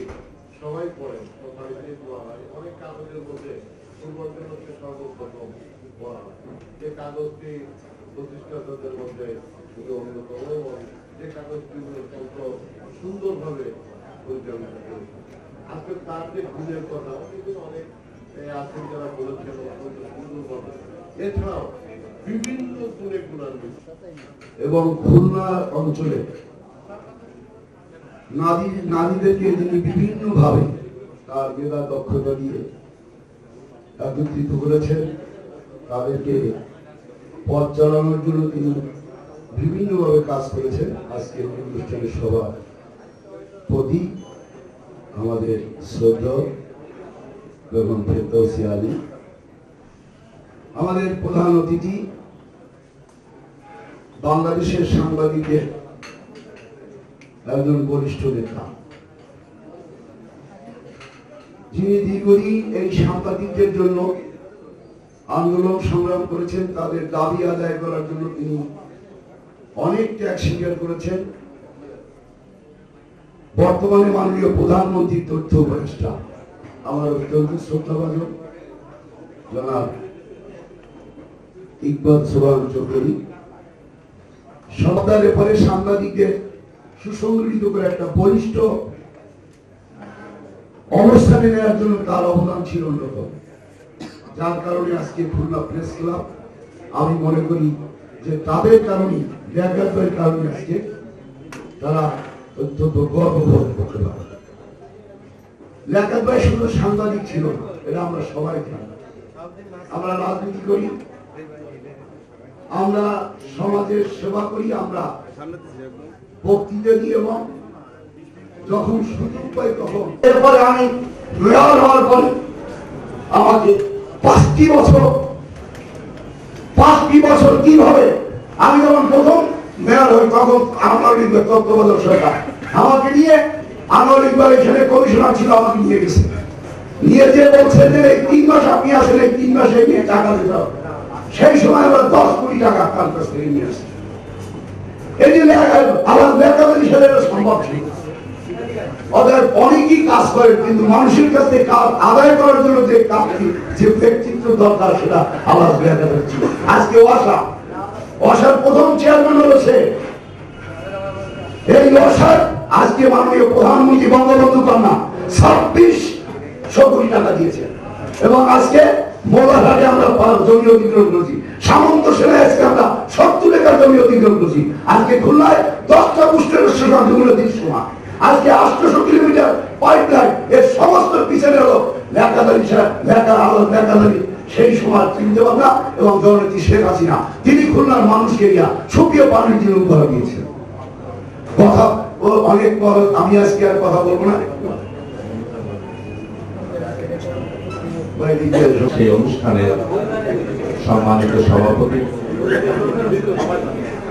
সবাই পড়ে সকালে পড়া হয়, অনেক কাগজের মধ্যে পূর্বাঞ্চল হচ্ছে সর্বপ্রথম পড়া হয়। যে কাগজটি প্রতিষ্ঠাতাদের মধ্যে অন্যতম এবং যে কাগজটি অত্যন্ত সুন্দরভাবে পরিচালনা করেছে। আজকে তার যে গুণের কথা অনেক আছেন যারা বলেছেন অত্যন্ত সুন্দরভাবে, এছাড়াও বিভিন্ন গুণে গুণান্বিত। এবং খুলনা অঞ্চলে নারীদেরকে তিনি বিভিন্ন ভাবে তার মেধা দক্ষতা দিয়ে একত্রিত করেছেন। তাদেরকে পথ চালানোর জন্য তিনি বিভিন্নভাবে কাজ করেছেন। আজকের অনুষ্ঠানের সভাপতি আমাদের শ্রদ্ধেয় বেগম ফেরদৌসী আলী, আমাদের প্রধান অতিথি বাংলাদেশের সাংবাদিকের একজন বরিষ্ঠ নেতা, যিনি দীর্ঘদিন এই সাংবাদিকদের জন্য আন্দোলন সংগ্রাম করেছেন, তাদের দাবি আদায় করার জন্য তিনি অনেক ত্যাগ স্বীকার করেছেন। বর্তমানে মাননীয় প্রধানমন্ত্রী তথ্য উপদেষ্টা আমার অত্যন্ত শ্রদ্ধাভাজন জনাব ইকবাল সোহান চৌধুরী সরকারের পরে সাংবাদিকদের সুসংগঠিত করে একটা বলিষ্ঠ অবস্থানে নেওয়ার জন্য তার অবদান ছিল অন্যতম, যার কারণে আজকে খুলনা প্রেস ক্লাব, আমি মনে করি যে তাদের কারণেই, লিয়াকতের কারণে আজকে তারা অত্যন্ত গর্ববোধ করতে পারে। লিয়াকত ভাই শুধু সাংবাদিক ছিল না, এটা আমরা সবাই জানি। আমরা রাজনীতি করি, আমরা সমাজের সেবা করি, আমরা বক্তৃতা দিই এবং যখন সুযোগ পাই তখন। এরপরে আমি মেয়র হওয়ার পরে আমাকে 5টি বছর কিভাবে, আমি যখন প্রথম মেয়র হই তখন আনোয়ার ইকবাল তত্ত্বাবধায়ক সরকার আমাকে নিয়ে, আনোয়ার ইকবাল এখানে কমিশনার ছিল, আমাকে নিয়ে গেছে, নিয়ে যে বলছে যে 3 মাস আপনি আসেন, 3 মাসে নিয়ে টাকা দিতে হবে। সেই সময় আমরা 10 কোটি টাকা তার কাছ থেকে নিয়ে আসছি। এই যে আমার লিয়াকত হিসেবে সম্ভব ছিল। ওদের অনেকেই কাজ করে, কিন্তু মানুষের কাছ থেকে কাজ আদায় করার জন্য যে কাজটি, যে ব্যক্তিত্ব দরকার, সেটা আল্লাহ লিয়াকতের ছিল। আজকে ওয়াসার প্রথম চেয়ারম্যান হচ্ছে এই ওয়াসার। আজকে মাননীয় প্রধানমন্ত্রী বঙ্গবন্ধু কন্যা 2600 কোটি টাকা দিয়েছে এবং আজকে মোলাঘাটে আমরা জমি অধিগ্রহণ করেছি, সামন্ত সেনায় আজকে আমরা 70 একর জমি অধিগ্রহণ করেছি। আজকে খুলনায় 10টা বুস্টার স্টেশন দৃশ্যমান। আজকে 800 কিলোমিটার পাইপলাইন, এর সমস্ত পিছনে হলো লেখাদারি সেই সময় চিন্তা ভাবনা এবং জননেত্রী শেখ হাসিনা তিনি খুলনার মানুষকে নিয়ে সুপ্রিয় পানির জন্য উপহার দিয়েছেন। কথা অনেক বড়, আমি আজকে আর কথা বলবো না। সেই অনুষ্ঠানে সম্মানিত সভাপতি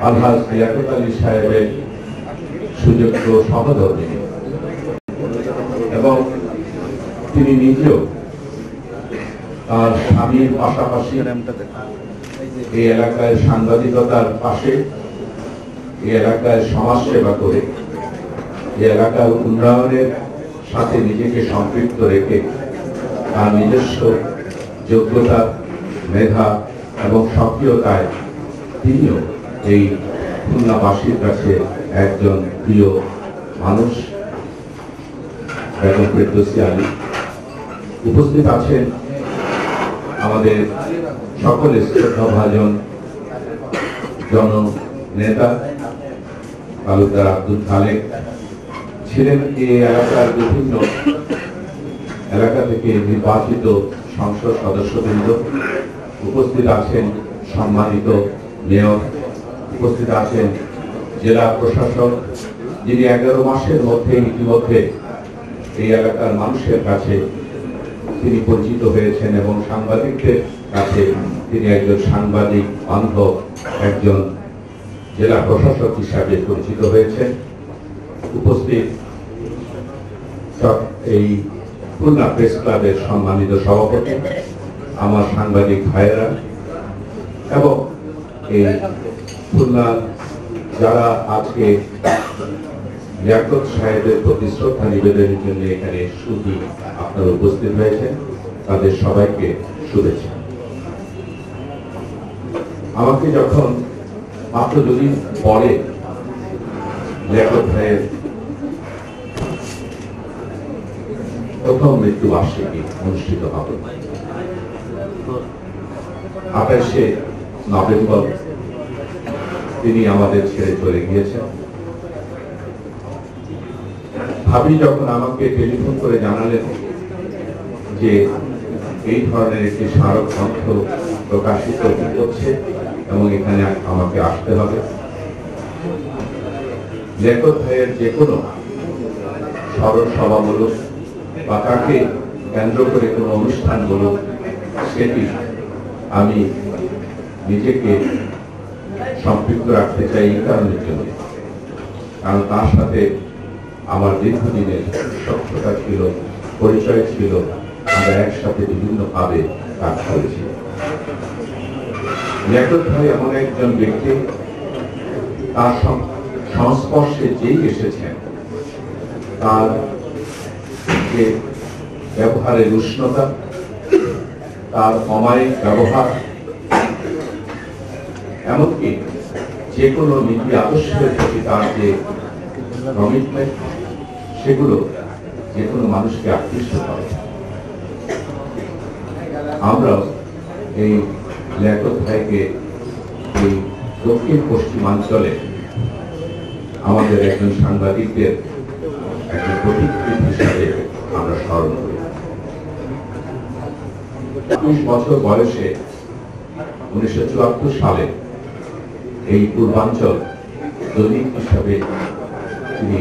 আলহাজ লিয়াকত আলী সাহেবের সুযোগ্য সহধর্মী এবং তিনি নিজেও তার স্বামীর পাশাপাশি এই এলাকায় সাংবাদিকতার পাশে এই এলাকায় সমাজসেবা করে এই এলাকার উন্নয়নের সাথে নিজেকে সম্পৃক্ত রেখে তার নিজস্ব যোগ্যতা, মেধা এবং সক্রিয়তায় তিনিও এই খুলনাবাসীর কাছে একজন প্রিয় মানুষ। বেগম ফেরদৌসী আলী উপস্থিত আছেন আমাদের সকলের শ্রদ্ধাভাজন জননেতা তালুকদার আব্দুল খালেক, ছিলেন এই এলাকার বিভিন্ন এলাকা থেকে নির্বাচিত সংসদ সদস্যবৃন্দ, উপস্থিত আছেন সম্মানিত মেয়র, উপস্থিত আছেন জেলা প্রশাসক, যিনি 11 মাসের মধ্যে ইতিমধ্যে এই এলাকার মানুষের কাছে তিনি পরিচিত হয়েছেন এবং সাংবাদিকদের কাছে তিনি একজন সাংবাদিক বান্ধব, একজন জেলা প্রশাসক হিসাবে পরিচিত হয়েছেন। উপস্থিত এই খুলনা প্রেস ক্লাবের সম্মানিত সভাপতি, আমার সাংবাদিক ভাইয়েরা এবং এই খুলনার যারা আজকে লিয়াকত সাহেবের প্রতি শ্রদ্ধা নিবেদনের জন্য এখানে শুধু আপনারা উপস্থিত হয়েছেন, তাদের সবাইকে শুভেচ্ছা। আমাকে যখন মাত্র 2 দিন পরে লিয়াকত ভাইয়ের প্রথম মৃত্যুবার্ষিকী অনুষ্ঠিত হবে 28শে নভেম্বর, তিনি আমাদের ছেড়ে চলে গিয়েছেন। ভাবি যখন আমাকে টেলিফোন করে জানালেন যে এই ধরনের একটি স্মারকগ্রন্থ প্রকাশিত হচ্ছে এবং এখানে আমাকে আসতে হবে, লিয়াকত ভাইয়ের যে কোনো স্মরণ সভামূলক বা তাকে কেন্দ্র করে কোনো অনুষ্ঠান বলুক, সেটি আমি নিজেকে সম্পৃক্ত রাখতে চাই এই কারণের জন্য, কারণ তার সাথে আমার দীর্ঘদিনের সখ্যতা ছিল, পরিচয় ছিল, আমরা একসাথে বিভিন্নভাবে কাজ করেছি। লিয়াকত ভাই এমন একজন ব্যক্তি, তার সংস্পর্শে যেই এসেছেন তার যে ব্যবহারের উষ্ণতা, তার অমায়িক ব্যবহার, এমনকি যে কোনো নীতি আদর্শের প্রতি তার যে কমিটমেন্ট, সেগুলো যে কোনো মানুষকে আকৃষ্ট করে। আমরা এই লিয়াকত ভাইকে এই দক্ষিণ পশ্চিমাঞ্চলে আমাদের একজন সাংবাদিকদের একজন প্রতিকৃতি হিসাবে আমরা স্মরণ করি। 20 বছর বয়সে 1974 সালে এই পূর্বাঞ্চল দৈনিক হিসাবে তিনি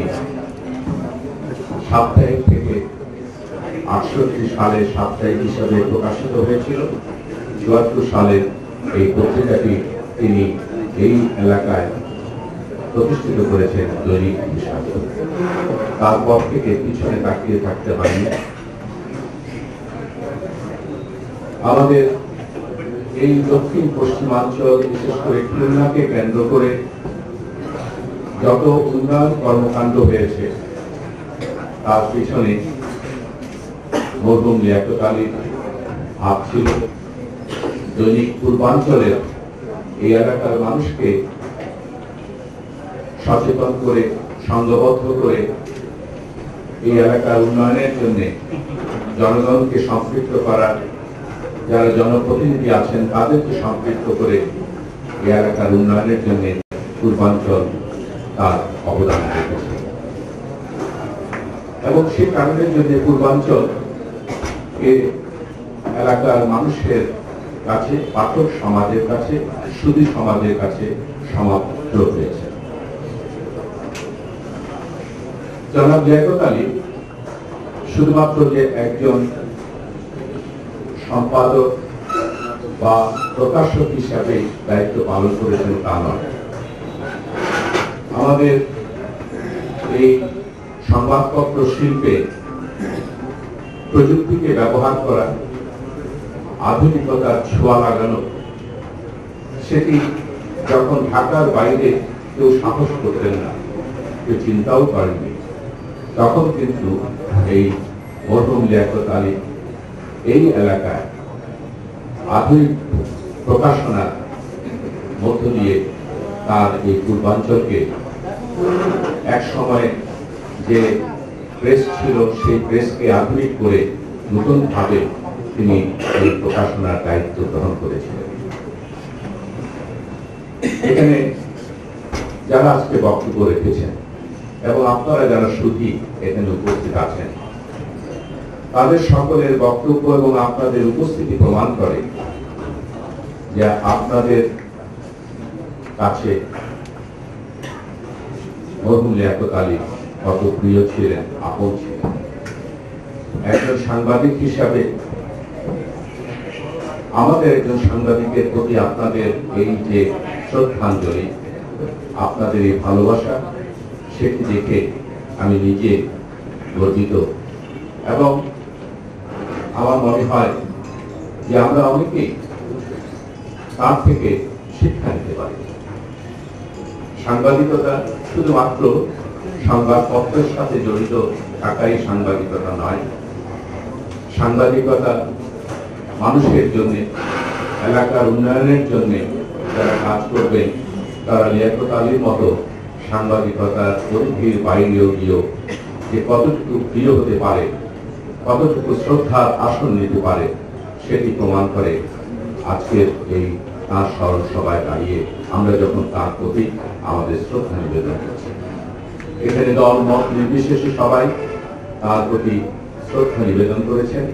সাপ্তাহিক থেকে 68 সালে সাপ্তাহিক হিসাবে প্রকাশিত হয়েছিল। 74 সালে এই পত্রিকাটি তিনি এই এলাকায় প্রতিষ্ঠিত করেছেন দৈনিক হিসাবে। তারপর থেকে পিছনে তাকিয়ে থাকতে হয়নি। আমাদের এই দক্ষিণ পশ্চিমাঞ্চল, বিশেষ করে খুলনাকে কেন্দ্র করে যত উন্নয়ন কর্মকাণ্ড হয়েছে তার পিছনে মরহুম লিয়াকত আলীর হাত ছিল। দৈনিক পূর্বাঞ্চলের এই এলাকার মানুষকে সচেতন করে, সংঘবদ্ধ করে এই এলাকার উন্নয়নের জন্য জনগণকে সম্পৃক্ত করা, যারা জনপ্রতিনিধি আছেন তাদেরকে সম্পৃক্ত করে এই এলাকার উন্নয়নের জন্য পূর্বাঞ্চল তার অবদান রেখেছে এবং সেই কারণের জন্য পূর্বাঞ্চল এ এলাকার মানুষের কাছে, পাঠক সমাজের কাছে, সুধী সমাজের কাছে সমাপ্ত হয়েছে। জনাব লিয়াকত আলী শুধুমাত্র যে একজন সম্পাদক বা প্রকাশক হিসাবে দায়িত্ব পালন করেছেন তা নয়। আমাদের এই সংবাদপত্র শিল্পে প্রযুক্তিকে ব্যবহার করা, আধুনিকতার ছোঁয়া লাগানো, সেটি যখন ঢাকার বাইরে কেউ সাহস করতেন না, কেউ চিন্তাও করেননি, তখন কিন্তু এই মরহুম লিয়াকত আলী এই এলাকায় আধুনিক প্রকাশনার মধ্য দিয়ে তার এই পূর্বাঞ্চলকে এক সময় যে প্রেস ছিল সেই প্রেসকে আধুনিক করে নতুন ভাবে তিনি এই প্রকাশনার দায়িত্ব গ্রহণ করেছিলেন। এখানে যারা আজকে বক্তব্য রেখেছেন এবং আপনারা যারা সুধী এখানে উপস্থিত আছেন, তাদের সকলের বক্তব্য এবং আপনাদের উপস্থিতি প্রমাণ করে যে আপনাদের কাছে মরহুম লিয়াকত আলী কত প্রিয় ছিলেন, আপন ছিলেন। একজন সাংবাদিক হিসাবে আমাদের একজন সাংবাদিকের প্রতি আপনাদের এই যে শ্রদ্ধাঞ্জলি, আপনাদের এই ভালোবাসা, সেটি দেখে আমি নিজে গর্বিত এবং আমার মনে হয় যে আমরা অনেকেই তার থেকে শিক্ষা নিতে পারি। সাংবাদিকতা শুধুমাত্র সংবাদপত্রের সাথে জড়িত থাকাই সাংবাদিকতা নয়। সাংবাদিকতা মানুষের জন্য, এলাকার উন্নয়নের জন্য যারা কাজ করবেন তারা লিয়াকত আলীর মতো সাংবাদিকতার পরিধির বাইরেও গিয়েও যে কতটুকু প্রিয় হতে পারে, কতটুকু শ্রদ্ধার আসন নিতে পারে, সেটি প্রমাণ করে আজকের এই তাঁর স্মরণ সভায় দাঁড়িয়ে আমরা যখন তাঁর প্রতি আমাদের শ্রদ্ধা নিবেদন করছি। এখানে দল মত নির্বিশেষে সবাই তাঁর প্রতি শ্রদ্ধা নিবেদন করেছেন,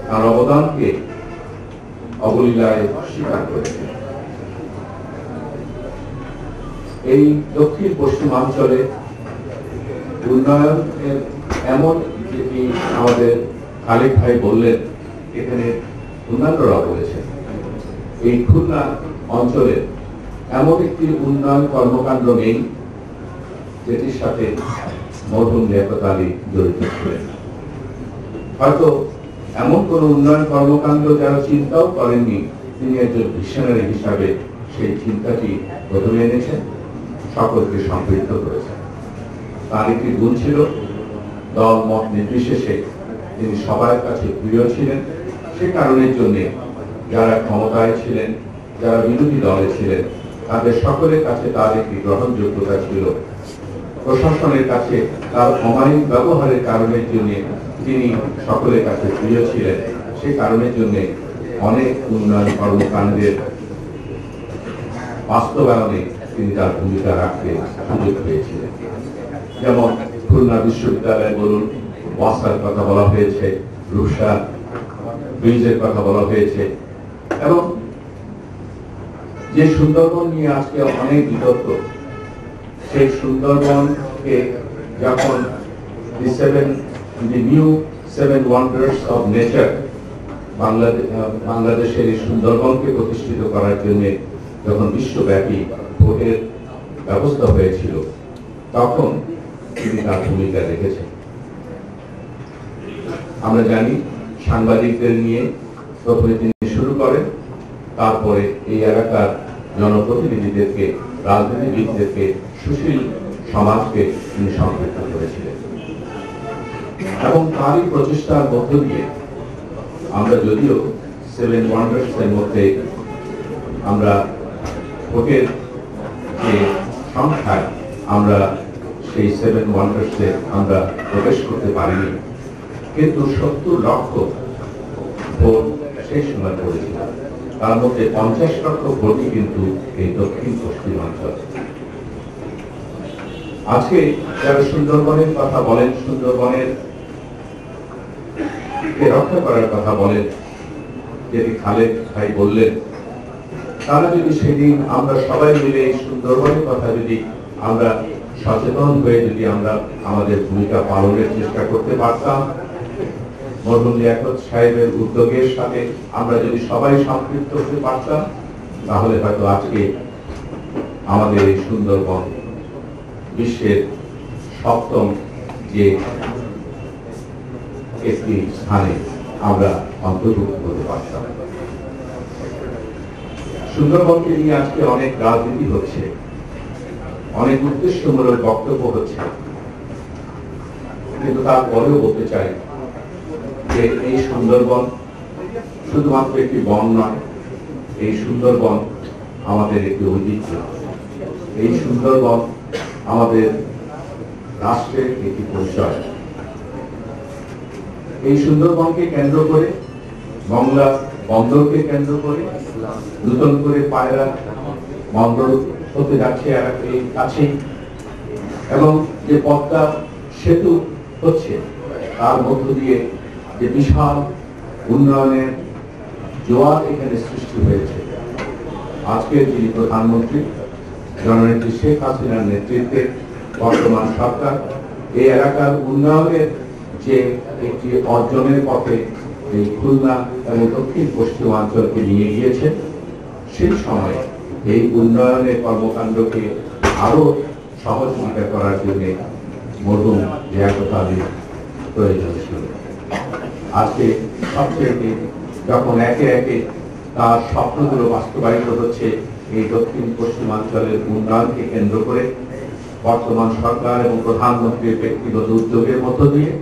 তাঁর অবদানকে অবলীলায় স্বীকার করেছেন। এই দক্ষিণ পশ্চিমাঞ্চলে উন্নয়নের এমন যেটি আমাদের খালেক ভাই বললেন, এখানে অন্যান্যরা বলেছেন, এই খুলনা অঞ্চলে এমন একটি উন্নয়ন কর্মকাণ্ড নেই যেটির সাথে মরহুম লিয়াকত আলী জড়িত ছিলেন। হয়তো এমন কোন উন্নয়ন কর্মকাণ্ড যারা চিন্তাও করেননি, তিনি একজন ভিশনারি হিসাবে সেই চিন্তাটি প্রথমে এনেছেন, সকলকে সম্পৃক্ত করেছেন। তার একটি গুণ ছিল, দল মত নির্বিশেষে তিনি সবার কাছে প্রিয় ছিলেন। সে কারণের জন্য যারা ক্ষমতায় ছিলেন, যারা বিরোধী দলে ছিলেন, তাদের সকলের কাছে তার একটি গ্রহণযোগ্যতা ছিল। প্রশাসনের কাছে তার অমায়িক ব্যবহারের কারণের জন্য তিনি সকলের কাছে প্রিয় ছিলেন। সে কারণের জন্য অনেক উন্নয়ন কর্মকাণ্ডের বাস্তবায়নে তিনি তার ভূমিকা রাখতে সুযোগ পেয়েছিলেন। যেমন খুলনা বিশ্ববিদ্যালয় বলুন, ওয়াসার কথা বলা হয়েছে, রূপসা ব্রিজের কথা বলা হয়েছে, এবং যে সুন্দরবন নিয়ে আজকে অনেক বিতর্ক, সেই সুন্দরবনকে যখন নিউ 7 ওয়ান্ডার্স অফ নেচার বাংলাদেশের এই সুন্দরবনকে প্রতিষ্ঠিত করার জন্য যখন বিশ্বব্যাপী ভোটের ব্যবস্থা হয়েছিল, তখন তিনি তার ভূমিকা রেখেছেন। আমরা জানি সাংবাদিকদের নিয়ে প্রথমে তিনি শুরু করেন, তারপরে এই এলাকার জনপ্রতিনিধিদেরকে, রাজনীতিবিদদেরকে, সুশীল সমাজকে তিনি সম্পৃক্ত করেছিলেন। এবং তারই প্রচেষ্টার মধ্য দিয়ে আমরা যদিও 7 ওয়ান্ডার্স এর মধ্যে আমরা ভোটের যে সংখ্যায় আমরা সেই 7 ওয়ান্ডার্সে আমরা প্রবেশ করতে পারিনি, কিন্তু 70 লক্ষ ভোট সেই সময় পড়েছিল। তার মধ্যে 50 লক্ষ ভোটই কিন্তু এই দক্ষিণ পশ্চিমাঞ্চল। আজকে যারা সুন্দরবনের কথা বলেন, সুন্দরবনের কে রক্ষা করার কথা বলেন, যেটি খালেদ ভাই বললেন, তারা যদি সেদিন আমরা সবাই মিলে এই সুন্দরবনের কথা যদি আমরা সচেতন হয়ে যদি আমরা আমাদের ভূমিকা পালনের চেষ্টা করতে পারতাম, মরহুম লিয়াকত সাহেবের উদ্যোগের সাথে আমরা যদি সবাই সম্পৃক্ত হতে পারতাম, তাহলে হয়তো আজকে আমাদের এই সুন্দরবন বিশ্বের 7ম যে একটি স্থানে আমরা অন্তর্ভুক্ত করতে পারতাম। সুন্দরবনকে নিয়ে আজকে অনেক রাজনীতি হচ্ছে, অনেক উদ্দেশ্যমূলক বক্তব্য হচ্ছে, কিন্তু তারপরেও বলতে চাই যে এই সুন্দরবন শুধুমাত্র একটি বন নয়, এই সুন্দরবন আমাদের একটি ঐতিহ্য, এই সুন্দরবন আমাদের রাষ্ট্রের একটি পরিচয়। এই সুন্দরবনকে কেন্দ্র করে, মংলা বন্দরকে কেন্দ্র করে নতুন করে পায়রা বন্দর হতে যাচ্ছে এই কাছেই, এবং যে পদ্মা সেতু হচ্ছে তার মধ্য দিয়ে যে বিশাল উন্নয়নের জোয়ার এখানে সৃষ্টি হয়েছে। আজকের যিনি প্রধানমন্ত্রী জননেত্রী শেখ হাসিনার নেতৃত্বে বর্তমান সরকার এই এলাকার উন্নয়নের যে একটি অর্জনের পথে এই খুলনা এবং দক্ষিণ পশ্চিমাঞ্চলকে নিয়ে গিয়েছে, সেই সময় এই উন্নয়নের কর্মকাণ্ডকে আরো সহযোগিতা করার জন্য মরহুম লিয়াকত আলীর প্রয়োজন ছিল। আজকে সবচেয়ে যখন একে একে তার স্বপ্নগুলো বাস্তবায়িত হচ্ছে এই দক্ষিণ পশ্চিমাঞ্চলের উন্নয়নকে কেন্দ্র করে বর্তমান সরকার এবং প্রধানমন্ত্রীর ব্যক্তিগত উদ্যোগের মধ্য দিয়ে,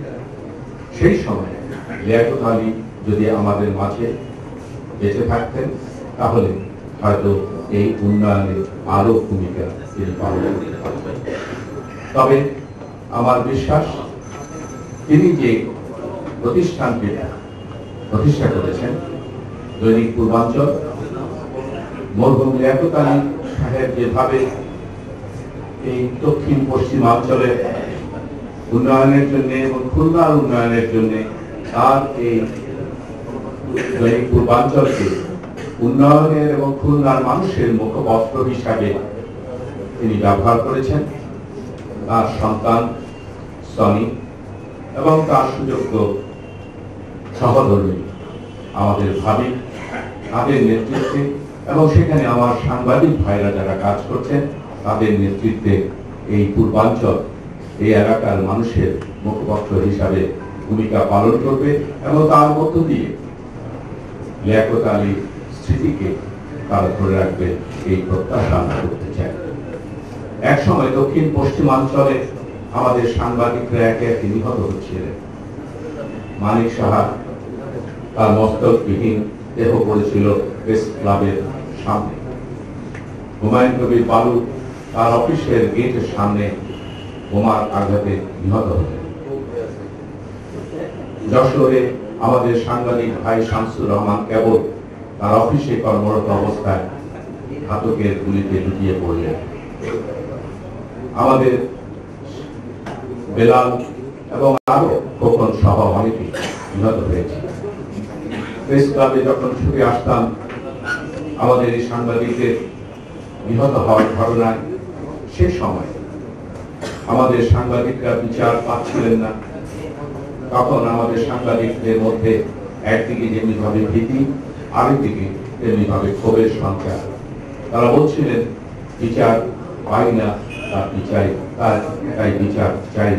সেই সময় লিয়াকত আলী যদি আমাদের মাঝে বেঁচে থাকতেন তাহলে হয়তো এই উন্নয়নে আরো ভূমিকা তিনি পালন করতে পারতেন। তবে আমার বিশ্বাস তিনি যে প্রতিষ্ঠানটি প্রতিষ্ঠা করেছেন দৈনিক পূর্বাঞ্চল, মরহুম লিয়াকত আলী সাহেব যেভাবে এই দক্ষিণ পশ্চিমাঞ্চলের উন্নয়নের জন্য এবং খুলনার উন্নয়নের জন্য তার এই দৈনিক পূর্বাঞ্চলকে উন্নয়নের এবং খুলনার মানুষের মুখপত্র হিসাবে তিনি ব্যবহার করেছেন, তার সন্তান সনি এবং তার সুযোগ্য সহধর্মী আমাদের ভাবি, তাদের নেতৃত্বে এবং সেখানে আমার সাংবাদিক ভাইরা যারা কাজ করছেন তাদের নেতৃত্বে এই পূর্বাঞ্চল এই এলাকার মানুষের মুখপত্র হিসাবে ভূমিকা পালন করবে এবং তার মধ্য দিয়ে লিয়াকত আলীর স্মৃতিকে তারা ধরে রাখবে, এই প্রত্যাশা আমরা করতে চাই। এক সময় দক্ষিণ পশ্চিমাঞ্চলে আমাদের সাংবাদিকরা একে একে নিহত হচ্ছিলেন। মানিক সাহা তার মস্তকবিহীন দেহ পড়েছিল প্রেস ক্লাবের সামনে, হুমায়ুন কবির বালু তার অফিসের গেটের সামনে বোমার আঘাতে নিহত হলেন। যশোরে আমাদের সাংবাদিক ভাই শামসুর রহমান কেবল তার অফিসে কর্মরত অবস্থায় ঘাতকের গুলিতে লুটিয়ে পড়লেন। আমাদের বেলাল এবং আরো খোকন সহ অনেকে নিহত হয়েছে। প্রেস ক্লাবে যখন ছুটে আসতাম আমাদের এই সাংবাদিকদের নিহত হওয়ার ঘটনায়, সে সময় আমাদের সাংবাদিকরা বিচার পাচ্ছিলেন না। তখন আমাদের সাংবাদিকদের মধ্যে একদিকে যেমনি ভাবে ভীতি, আরেকদিকে তেমনি ভাবে ক্ষোভের সঞ্চার। তারা বলছিলেন বিচার পাই না, তাই বিচার চাই।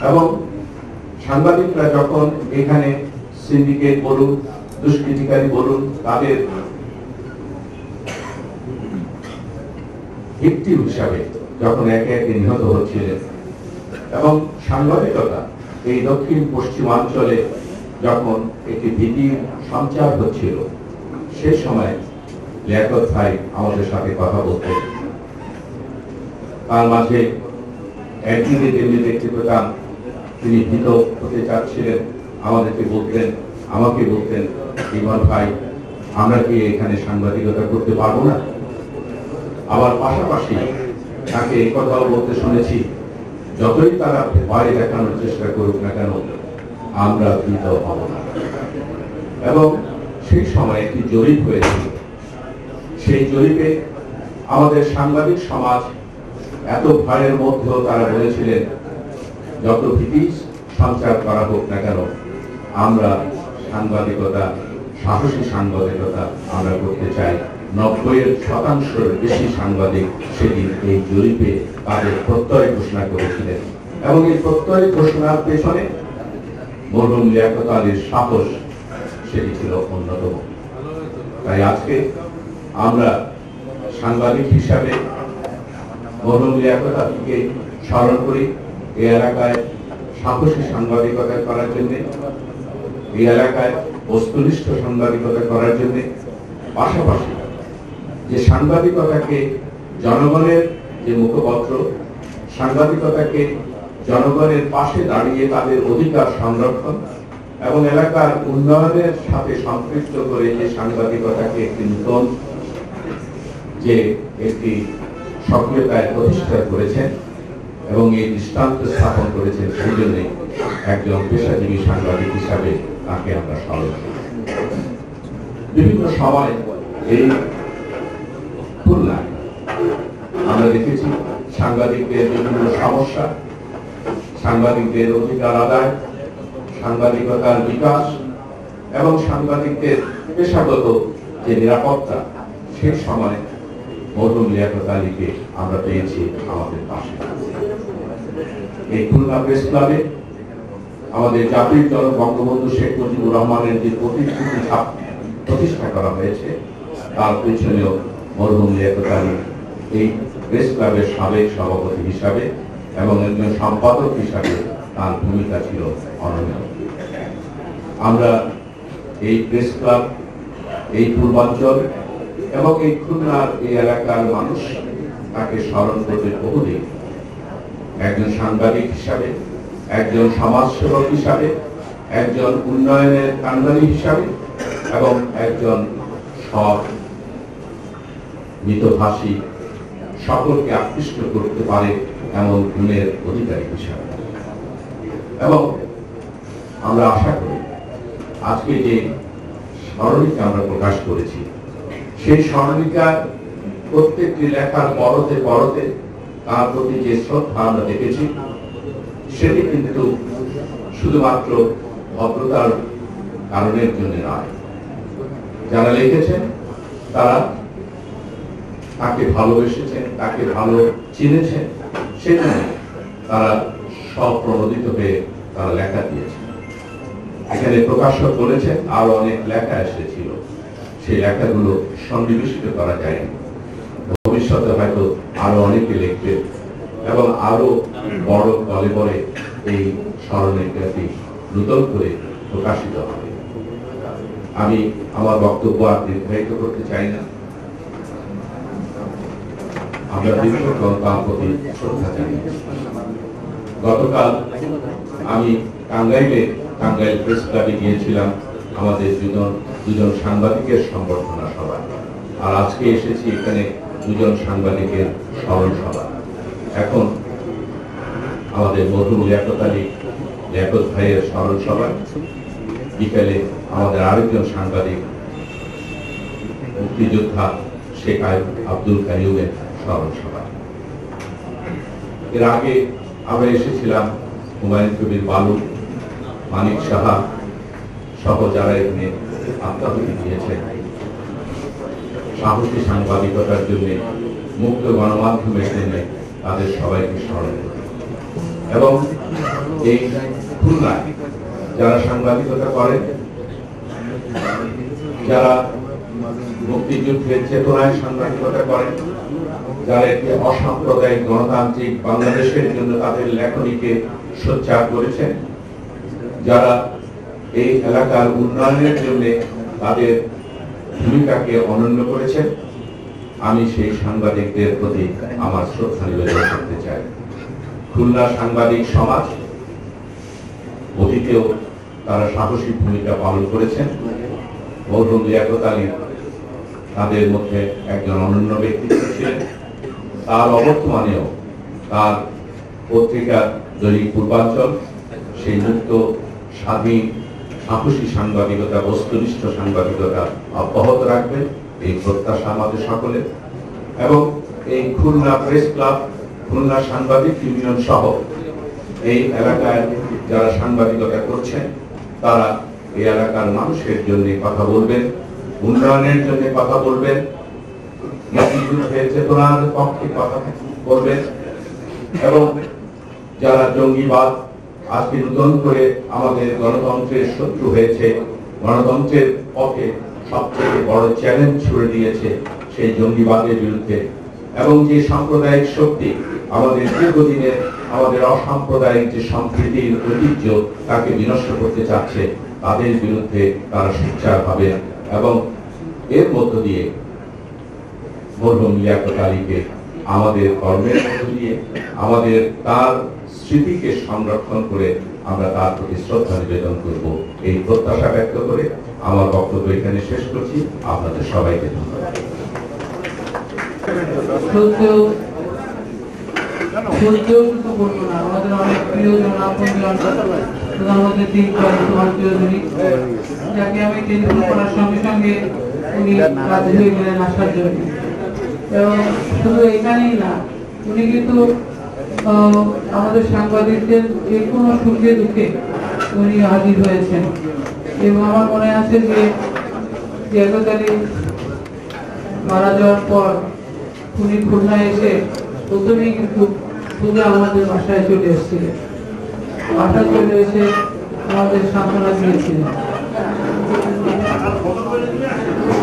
এবং সাংবাদিকরা যখন এখানে সিন্ডিকেট বলুন, দুষ্কৃতিকারী বলুন, তাদের ভিকটিম হিসাবে যখন একে একে নিহত হচ্ছিলেন এবং সাংবাদিকতা এই দক্ষিণ পশ্চিমাঞ্চলে যখন একটি ভীতির সঞ্চার হচ্ছিল, সে সময় লিয়াকত ভাই আমাদের সাথে কথা বলতেন। তার মাঝে একদিকে যেমনি দেখতে পেতাম তিনি ভীত হতে চাচ্ছিলেন, আমাদেরকে বলতেন, আমাকে বলতেন, ইমন ভাই আমরা কি এখানে সাংবাদিকতা করতে পারবো না? আবার পাশাপাশি তাকে এই কথাও বলতে শুনেছি, যতই তারা ভয় দেখানোর চেষ্টা করুক না কেন, আমরা ভীত হব না। এবং সেই সময় একটি জরিপ হয়েছিল, সেই জরিপে আমাদের সাংবাদিক সমাজ এত ভয়ের মধ্যেও তারা বলেছিলেন যত ভীতি সঞ্চার করা হোক না কেন আমরা সাংবাদিকতা, সাহসী সাংবাদিকতা আমরা করতে চাই। 90% বেশি সাংবাদিক সেদিন এই জরিপে তাদের প্রত্যয় ঘোষণা করেছিলেন এবং এই প্রত্যয় ঘোষণার পেছনে মরহুম লিয়াকত আলীর সাহস সেটি ছিল অন্যতম। তাই আজকে আমরা সাংবাদিক হিসাবে মরহুম লিয়াকত আলীকে স্মরণ করি, এই এলাকায় সাহসী সাংবাদিকতা করার জন্য, এই এলাকায় বস্তুনিষ্ঠ সাংবাদিকতা করার জন্য, পাশাপাশি যে সাংবাদিকতাকে জনগণের যে মুখপত্র, সাংবাদিকতাকে জনগণের পাশে দাঁড়িয়ে তাদের অধিকার সংরক্ষণ এবং এলাকার উন্নয়নের সাথে সম্পৃক্ত করে যে সাংবাদিকতাকে একটি নতুন যে একটি সক্রিয়তায় প্রতিষ্ঠা করেছেন এবং এই দৃষ্টান্ত স্থাপন করেছেন, সেই জন্য একজন পেশাজীবী সাংবাদিক হিসাবে তাকে আমরা স্মরণ করি। বিভিন্ন সময় এই খুলনায় আমরা দেখেছি সাংবাদিকদের বিভিন্ন সমস্যা, সাংবাদিকদের অধিকার আদায়, সাংবাদিকতার বিকাশ এবং সাংবাদিকদের পেশাগত যে নিরাপত্তা, সেই সময় মরহুম লিয়াকত আলীকে আমরা পেয়েছি আমাদের পাশে। এই খুলনা প্রেস ক্লাবে আমাদের জাতির জনক বঙ্গবন্ধু শেখ মুজিবুর রহমানের যে প্রতিশ্রুতি প্রতিষ্ঠা করা হয়েছে তার পেছনেও মরহুম লিয়াকত আলী এই প্রেস ক্লাবের সাবেক সভাপতি হিসাবে এবং একজন সম্পাদক হিসাবে তার ভূমিকা ছিল অনন্য। আমরা এই প্রেস ক্লাব, এই পূর্বাঞ্চল এবং এই খুলনার এই এলাকার মানুষ তাকে স্মরণ করবে বহুদিন। একজন সাংবাদিক হিসাবে, একজন সমাজসেবক হিসাবে, একজন উন্নয়নের কান্ডারি হিসাবে এবং একজন সৎ, মিতভাষী, সকলকে আকৃষ্ট করতে পারে এমন গুণের অধিকারী হিসাবে। এবং আমরা আশা করি আজকে যে স্মরণিকা আমরা প্রকাশ করেছি, সেই স্মরণিকার প্রত্যেকটি লেখার পরতে পরতে তার প্রতি যে শ্রদ্ধা আমরা দেখেছি, সেটি কিন্তু শুধুমাত্র ভদ্রতার কারণের জন্য নয়। যারা লিখেছেন তারা তাকে ভালোবেসেছেন, তাকে ভালো চিনেছেন, সেজন্য তারা স্বপ্রণোদিত হয়ে তারা লেখা দিয়েছেন। এখানে প্রকাশক বলেছেন আরো অনেক লেখা এসেছিল, সেই লেখাগুলো সন্নিবেশিত করা যায়নি। ভবিষ্যতে হয়তো আরো অনেকে লিখবে এবং আরো বড় কলেবরে এই স্মরণিকাটি নূতন করে প্রকাশিত হবে। আমি আমার বক্তব্য আর দীর্ঘায়িত করতে চাই না। আমরা দীর্ঘক্ষণ তার প্রতি শ্রদ্ধা জানাই। গতকাল আমি টাঙ্গাইল প্রেস ক্লাবে গিয়েছিলাম আমাদের দুজন সাংবাদিকের সংবর্ধনা সভা, আর আজকে এসেছি এখানে দুজন সাংবাদিকের স্মরণ সভা। এখন আমাদের মরহুম লিয়াকত আলী, লিয়াকত ভাইয়ের স্মরণ সভা, বিকালে আমাদের আরেকজন সাংবাদিক মুক্তিযোদ্ধা শেখ আব্দুল কাইয়ুমের স্মরণ সভা। এর আগে আমরা এসেছিলাম হুমায়ুন কবির বালু, মানিক সাহা সহ যারা এখানে আত্মাহুতি দিয়েছেন সাহসী সাংবাদিকতার জন্য, মুক্ত গণমাধ্যমের জন্য, তাদের সবাইকে স্মরণ করি। এবং এই খুলনায় যারা সাংবাদিকতা করেন, যারা মুক্তিযুদ্ধের চেতনায় সাংবাদিকতা করেন, যারা একটি অসাম্প্রদায়িক গণতান্ত্রিক বাংলাদেশের জন্য তাদের লেখনীকে সোচ্চার করেছেন, যারা এই এলাকার উন্নয়নের জন্য তাদের ভূমিকাকে অনন্য করেছেন, আমি সেই সাংবাদিকদের প্রতি আমার শ্রদ্ধা নিবেদন করতে চাই। খুলনা সাংবাদিক সমাজ অতীতেও তারা সাহসী ভূমিকা পালন করেছেন। মরহুম লিয়াকত আলী তাদের মধ্যে একজন অনন্য ব্যক্তিত্ব ছিলেন। তার অবর্তমানেও তার পত্রিকা দৈনিক পূর্বাঞ্চল সেই মুক্ত স্বাধীন সাহসী সাংবাদিকতা, বস্তুনিষ্ঠ সাংবাদিকতা অব্যাহত রাখবেন, এই প্রত্যাশা আমাদের সকলের। এবং এই খুলনা প্রেস ক্লাব, খুলনা সাংবাদিক ইউনিয়ন সহ এই এলাকায় যারা সাংবাদিকতা করছেন তারা এই এলাকার মানুষের জন্য কথা বলবেন, উন্নয়নের জন্য কথা বলবেন, মুক্তিযুদ্ধের চেতনার পক্ষে কথা বলবেন। এবং যারা জঙ্গিবাদ আজকে নতুন করে আমাদের গণতন্ত্রের শত্রু হয়েছে, গণতন্ত্রের পক্ষে সবথেকে বড় চ্যালেঞ্জ ছুড়ে দিয়েছে সেই জঙ্গিবাদের বিরুদ্ধে, এবং যে সাম্প্রদায়িক শক্তি আমাদের দীর্ঘদিনের আমাদের অসাম্প্রদায়িক যে সম্প্রীতির ঐতিহ্য তাকে বিনষ্ট করতে চাচ্ছে, তাদের বিরুদ্ধে তারা সোচ্চার হবে। এবং এর মধ্য দিয়ে মরহুম লিয়াকত আলীকে আমাদের কর্মের মধ্য দিয়ে আমাদের তার স্মৃতিকে সংরক্ষণ করে আমরা তার প্রতি শ্রদ্ধা নিবেদন করব, এই প্রত্যাশা ব্যক্ত করে আমার বক্তব্য এখানে শেষ করছি। আপনাদের সবাইকে ধন্যবাদ। আমাদের অনেক প্রিয়জন প্রধানমন্ত্রী চৌধুরী, যাকে আমি টেলিফোন করার সঙ্গে সঙ্গে উনি রাজি হয়ে গেলেন আসার জন্য। এবং শুধু এখানেই না, উনি কিন্তু আমাদের সাংবাদিকদের যে কোনো সুখে দুঃখে উনি হাজির হয়েছেন। এবং আমার মনে আছে যে লিয়াকত আলী মারা যাওয়ার পর উনি খুলনায় এসে প্রথমেই কিন্তু শুধু আমাদের বাসায় চলে এসেছিলেন, বাসায় চলে এসে আমাদের সান্ত্বনা দিয়েছিলেন।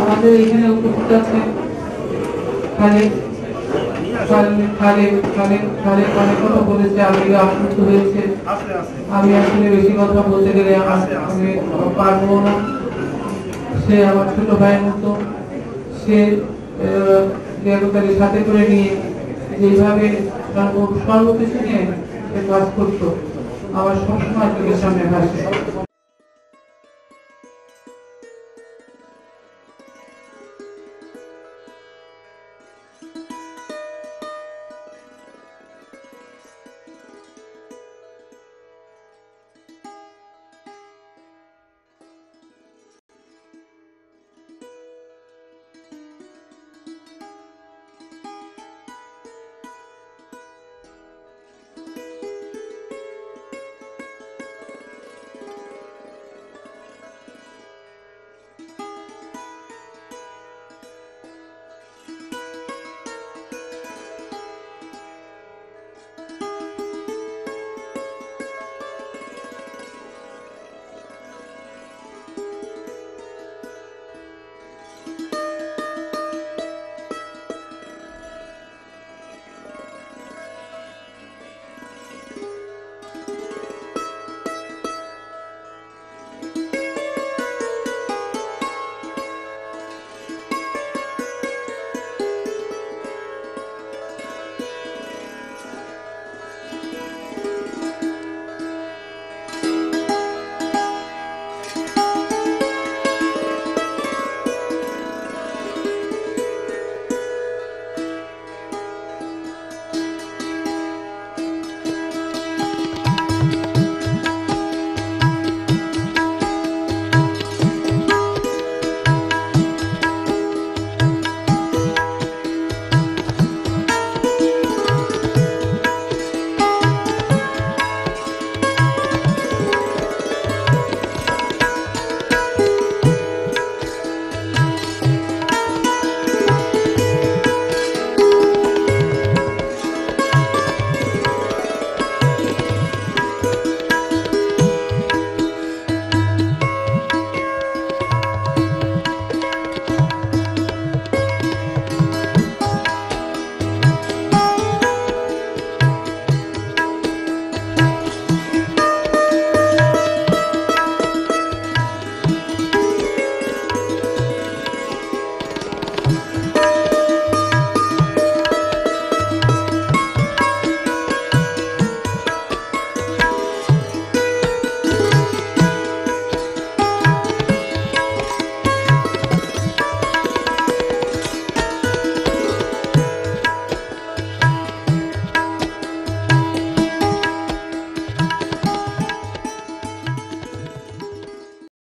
আমাদের এখানে উপস্থিত আছে অনেক কথা বলেছে, আমি আপ্লুত হয়েছে। আমি আসলে বেশি কথা বলতে গেলে আমি পারবো না। সে আমার ছোট ভাইয়ের মতো, সে লিয়াকত আলীর সাথে করে নিয়ে যেভাবে সর্বকিছু নিয়ে কাজ করতো, আমার সবসময় চোখের সামনে ভাসে।